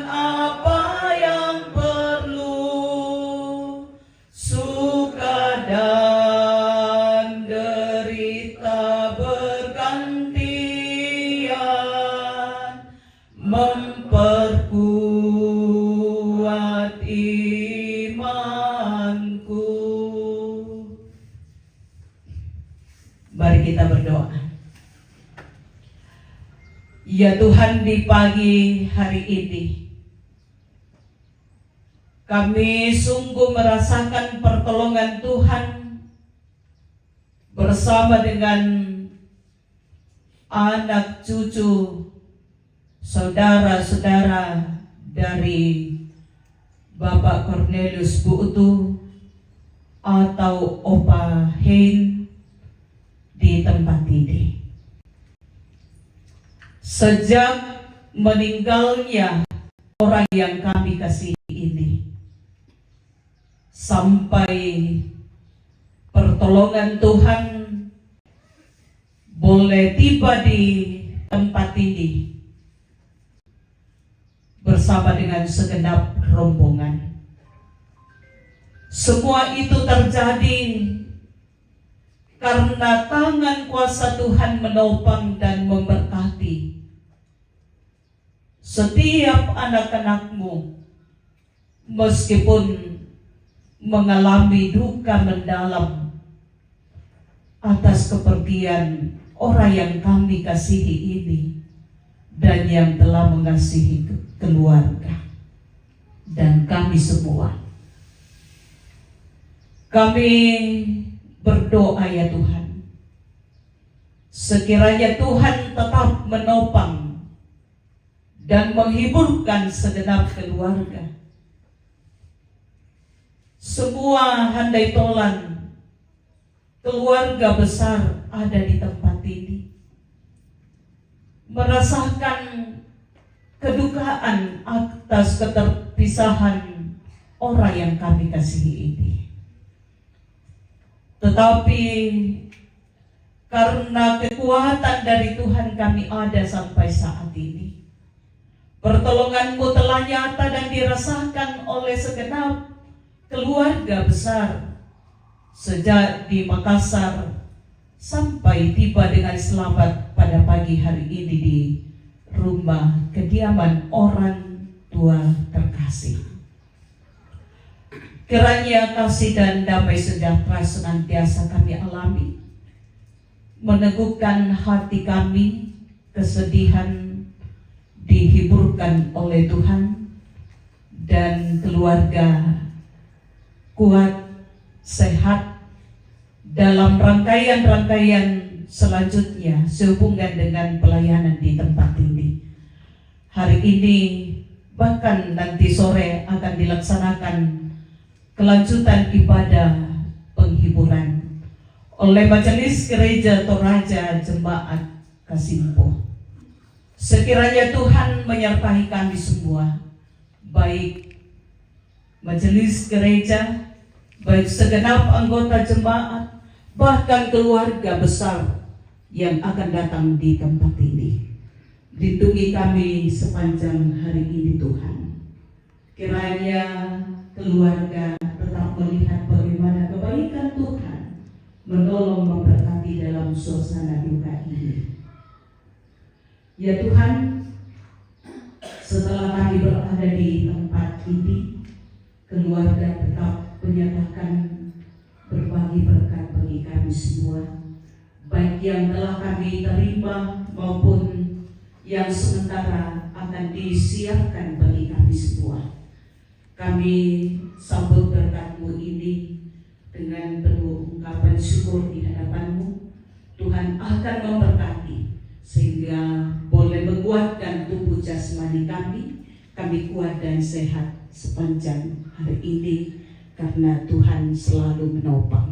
apa yang perlu, suka dan derita bergantian, memperkuat imanku. Mari kita berdoa. Ya Tuhan, di pagi hari ini kami sungguh merasakan pertolongan Tuhan bersama dengan anak cucu, saudara-saudara dari Bapak Cornelius Bu Utu atau Opa Hein di tempat ini. Sejak meninggalnya orang yang kami kasihi ini, sampai pertolongan Tuhan boleh tiba di tempat ini bersama dengan segenap rombongan. Semua itu terjadi karena tangan kuasa Tuhan menopang dan memberkati setiap anak-anakmu, meskipun mengalami duka mendalam atas kepergian orang yang kami kasihi ini dan yang telah mengasihi keluarga dan kami semua. Kami berdoa ya Tuhan, sekiranya Tuhan tetap menopang dan menghiburkan segenap keluarga. Semua handai tolan keluarga besar ada di tempat ini merasakan
kedukaan atas keterpisahan orang yang kami kasihi ini. Tetapi karena kekuatan dari Tuhan kami ada sampai saat ini. Pertolongan-Mu telah nyata dan dirasakan oleh segenap keluarga besar sejak di Makassar sampai tiba dengan selamat pada pagi hari ini di rumah kediaman orang tua terkasih. Kiranya kasih dan damai sejahtera senantiasa kami alami, meneguhkan hati kami, kesedihan dihiburkan oleh Tuhan, dan keluarga kuat, sehat dalam rangkaian-rangkaian selanjutnya sehubungan dengan pelayanan di tempat ini. Hari ini bahkan nanti sore akan dilaksanakan kelanjutan ibadah penghiburan oleh Majelis Gereja Toraja Jemaat Kasimpo. Sekiranya Tuhan menyertai kami semua, baik majelis gereja, baik segenap anggota jemaat, bahkan keluarga besar yang akan datang di tempat ini. Lindungi kami sepanjang hari ini Tuhan. Kiranya keluarga tetap melihat bagaimana kebaikan Tuhan menolong memberkati dalam suasana duka ini. Ya Tuhan, setelah kami berada di tempat ini, keluarga tetap menyatakan berbagi berkat bagi kami semua, baik yang telah kami terima maupun yang sementara akan disiapkan bagi kami semua. Kami sambut berkat-Mu ini dengan penuh ungkapan syukur di hadapan-Mu. Tuhan akan memberkati sehingga boleh menguatkan tubuh jasmani kami kuat dan sehat sepanjang hari ini karena Tuhan selalu menopang.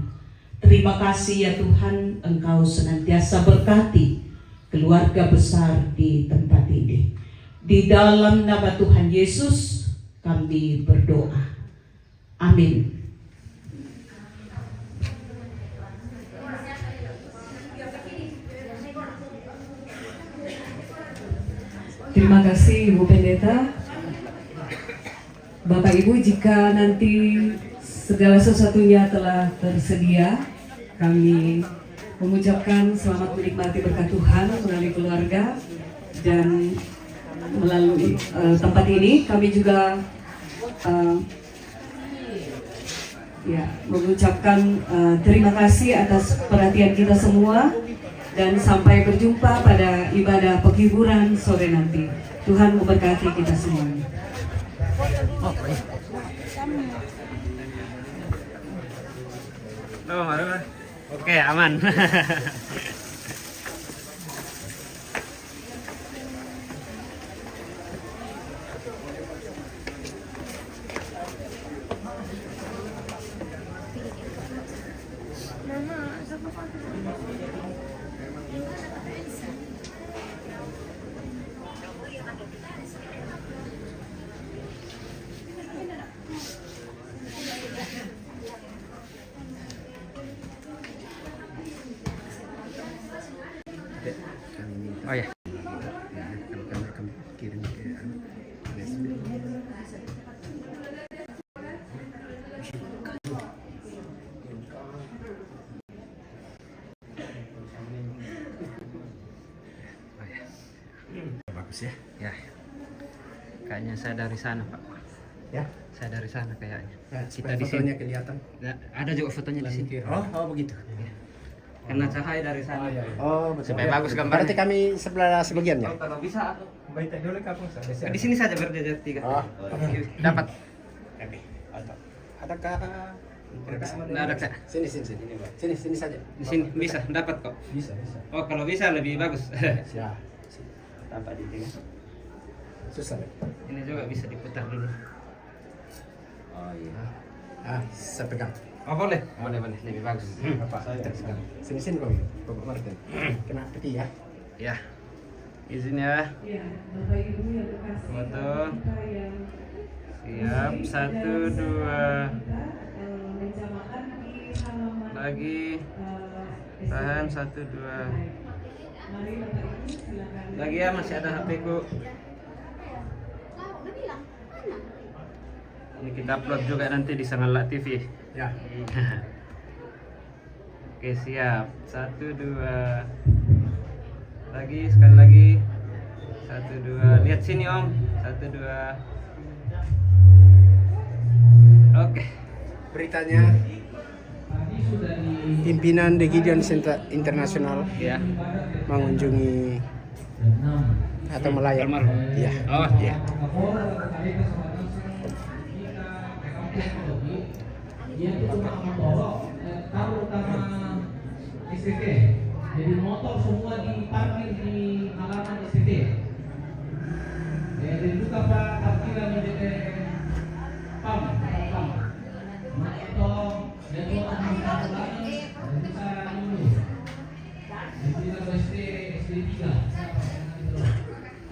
Terima kasih ya Tuhan, Engkau senantiasa berkati keluarga besar di tempat ini. Di dalam nama Tuhan Yesus kami berdoa. Amin.
Terima kasih Ibu Pendeta. Bapak Ibu, jika nanti segala sesuatunya telah tersedia, kami mengucapkan selamat menikmati berkat Tuhan melalui keluarga dan melalui tempat ini. Kami juga mengucapkan terima kasih atas perhatian kita semua. Dan sampai berjumpa pada ibadah penghiburan sore nanti. Tuhan memberkati kita semuanya.
Oke, aman. Oh ya. Kami kirim ke bagus ya. Ya. Kayaknya saya dari sana, Pak. Ya, saya dari sana kayaknya.
Ya,
kita di sini
kelihatan.
Ada juga fotonya di sini.
Oh begitu.
Ya. Karena cahaya dari sana.
Oh, betul.
Supaya bagus gambarnya.
Berarti kami sebelah sebagiannya.
Oh, kalau bisa
Baik dulu kampung
di sini saja berjajar tiga.
Oh,
dapat.
Adakah
Nggak ada, Kak.
Sini saja.
Di sini bisa dapat kok.
Bisa.
Oh, kalau bisa lebih bagus.
Ya.
Dapat di tiga.
Susah.
Ini juga bisa diputar dulu.
Oh iya. Saya pegang.
Oh, boleh. Boleh, lebih bagus.
Bapak, sini Bapak Martin. Kena peti ya.
Ya. Izin ya.
Ya, Bapak Ibu yang berkasih,
Foto.
kita yang
Siap, 1, 2.
menjamakan di halaman
Lagi. Tahan, 1, 2.
Mari Bapak Ibu silakan.
Lagi ya, masih ada HP ku. Ini kita upload juga nanti di Sangalak TV.
Ya.
Oke, siap. 1, 2. Lagi, sekali lagi. 1, 2. Lihat sini Om. 1, 2. Oke.
Beritanya pimpinan The Gideon Center Internasional
Ya.
mengunjungi atau melayat.
Almarhum.
Iya.
Oh,
Iya.
Dia itu cuma motor, taruh utama STT. Jadi motor semua diparkir di halaman STT. Dan juga Pak parkiran di DT PAM. Motor dan motor lagi bisa dulu. Jadi kalau SD3.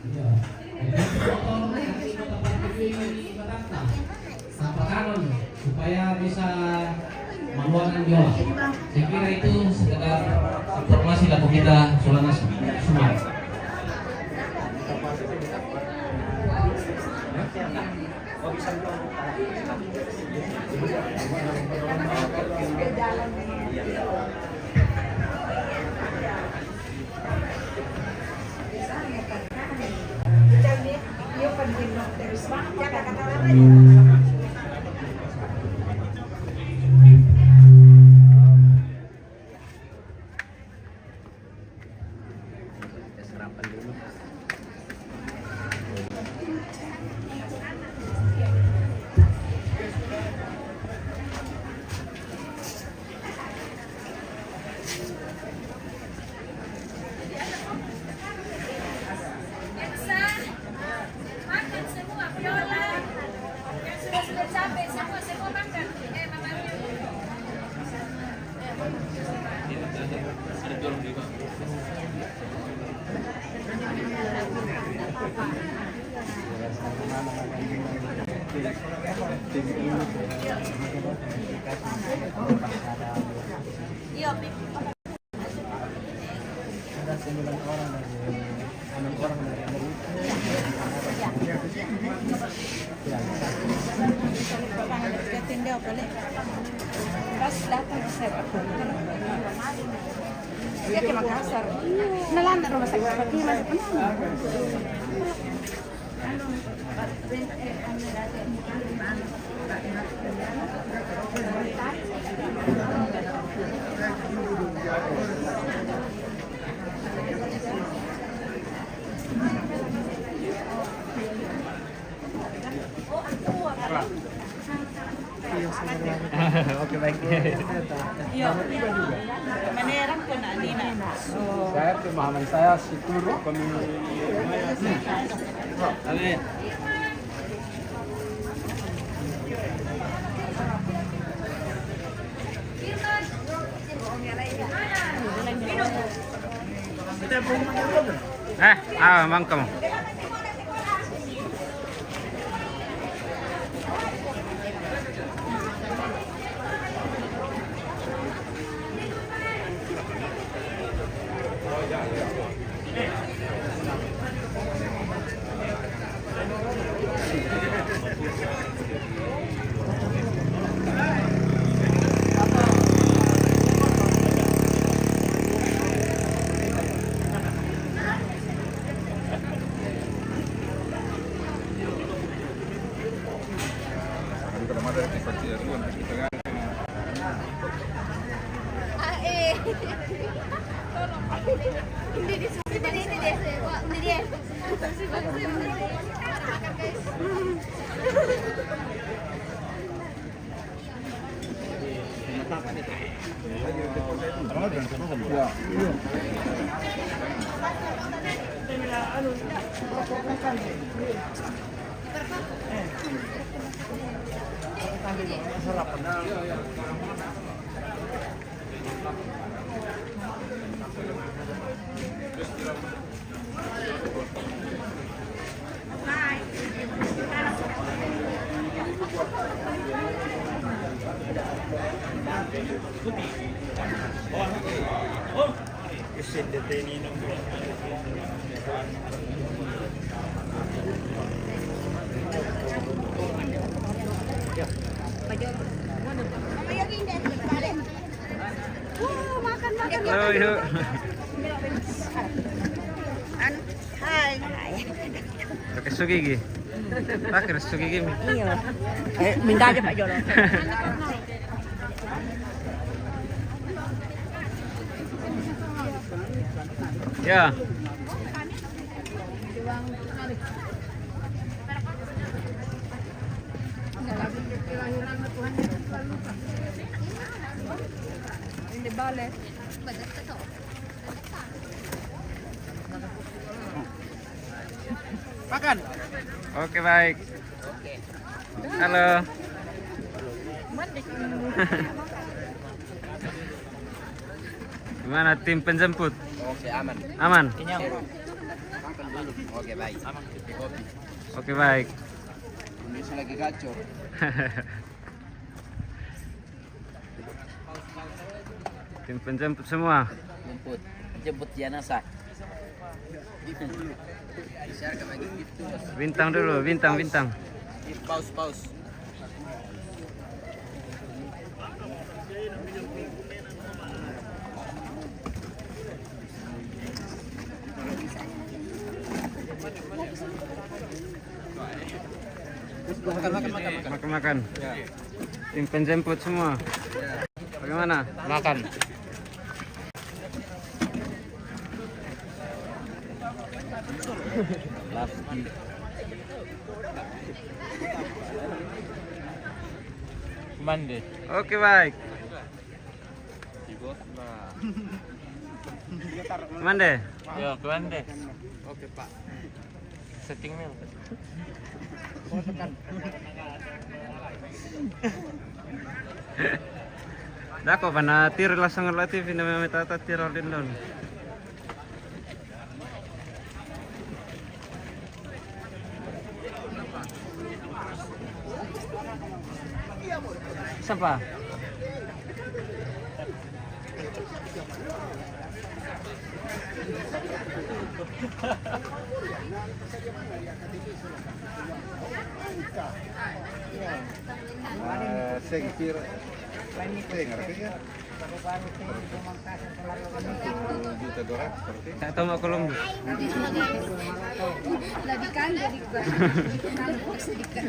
Iya. Jadi motor parkir di Batang. Tanpa kanun supaya bisa meluangkan biola. Saya kira itu sekedar informasi laku kita Sulawesi semua.
Kita sarapan dulu.
Makan semua viola. Yang sudah capek semua makan. Mama. Iya,
Ada 9 orang dari 6 orang dari Amerika.
Pas datang ke saya dia ke Makassar. Nalanda rumah sakit Pati masih penuh.
Oke, baik.
Iya. Menerang pun Nina.
Saya pemahaman saya seluruh pemilih.
Amin. Mangkam.
Ini dia.
Halo, yuk.
Hai.
Pakai susu gigi. Pakai susu gigi.
Iya. Minta aja Pak Jolo.
Ya.
Makan.
Oke, baik. Halo. Gimana tim penjemput?
Oke, aman.
Aman?
Kenyang. Makan dulu. Oke, baik. Aman. Kopi.
Oke, baik.
Kondisi lagi kacau.
Tim penjemput semua.
Jemput jenazah.
Bintang dulu, bintang.
Paus.
Makan. Tim penjemput semua. Bagaimana?
Makan. Mandi.
Oke, baik. Mande.
Ya, mandi. Oke, Pak. Settingnya.
Dako pana tir langsung relatif ini metata tir ordin don. Siapa?
Saya kira
Tak tahu mau Columbus.
Lebih kan jadi sedikit.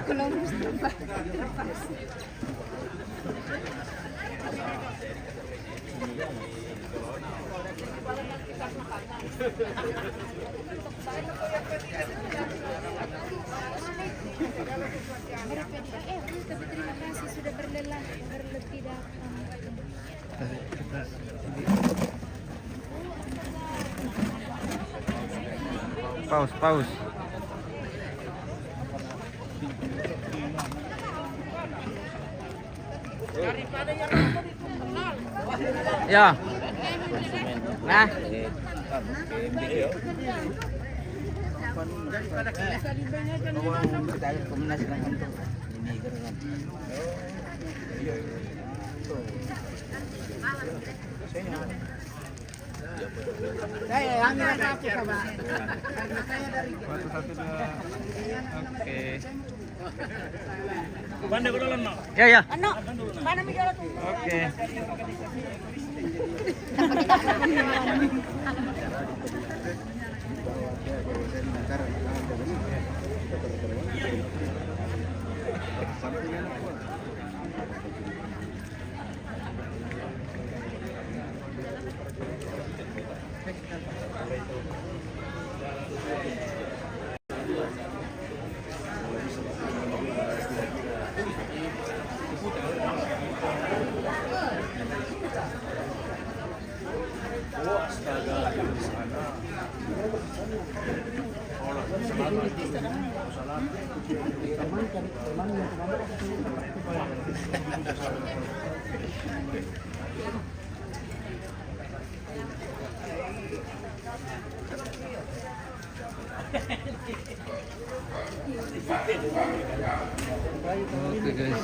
Columbus berapa?
Tapi terima kasih sudah berletih datang.
Paus. Ya. Nah.
Saya ambil apa coba?
Satu, dua. Oke.
Mandi ko lang, no?
Ya.
Ano? Mana mi Jolo tuh?
Oke. Oke guys,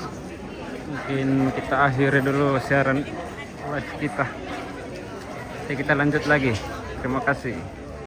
mungkin kita akhiri dulu siaran live kita. Nanti kita lanjut lagi. Terima kasih.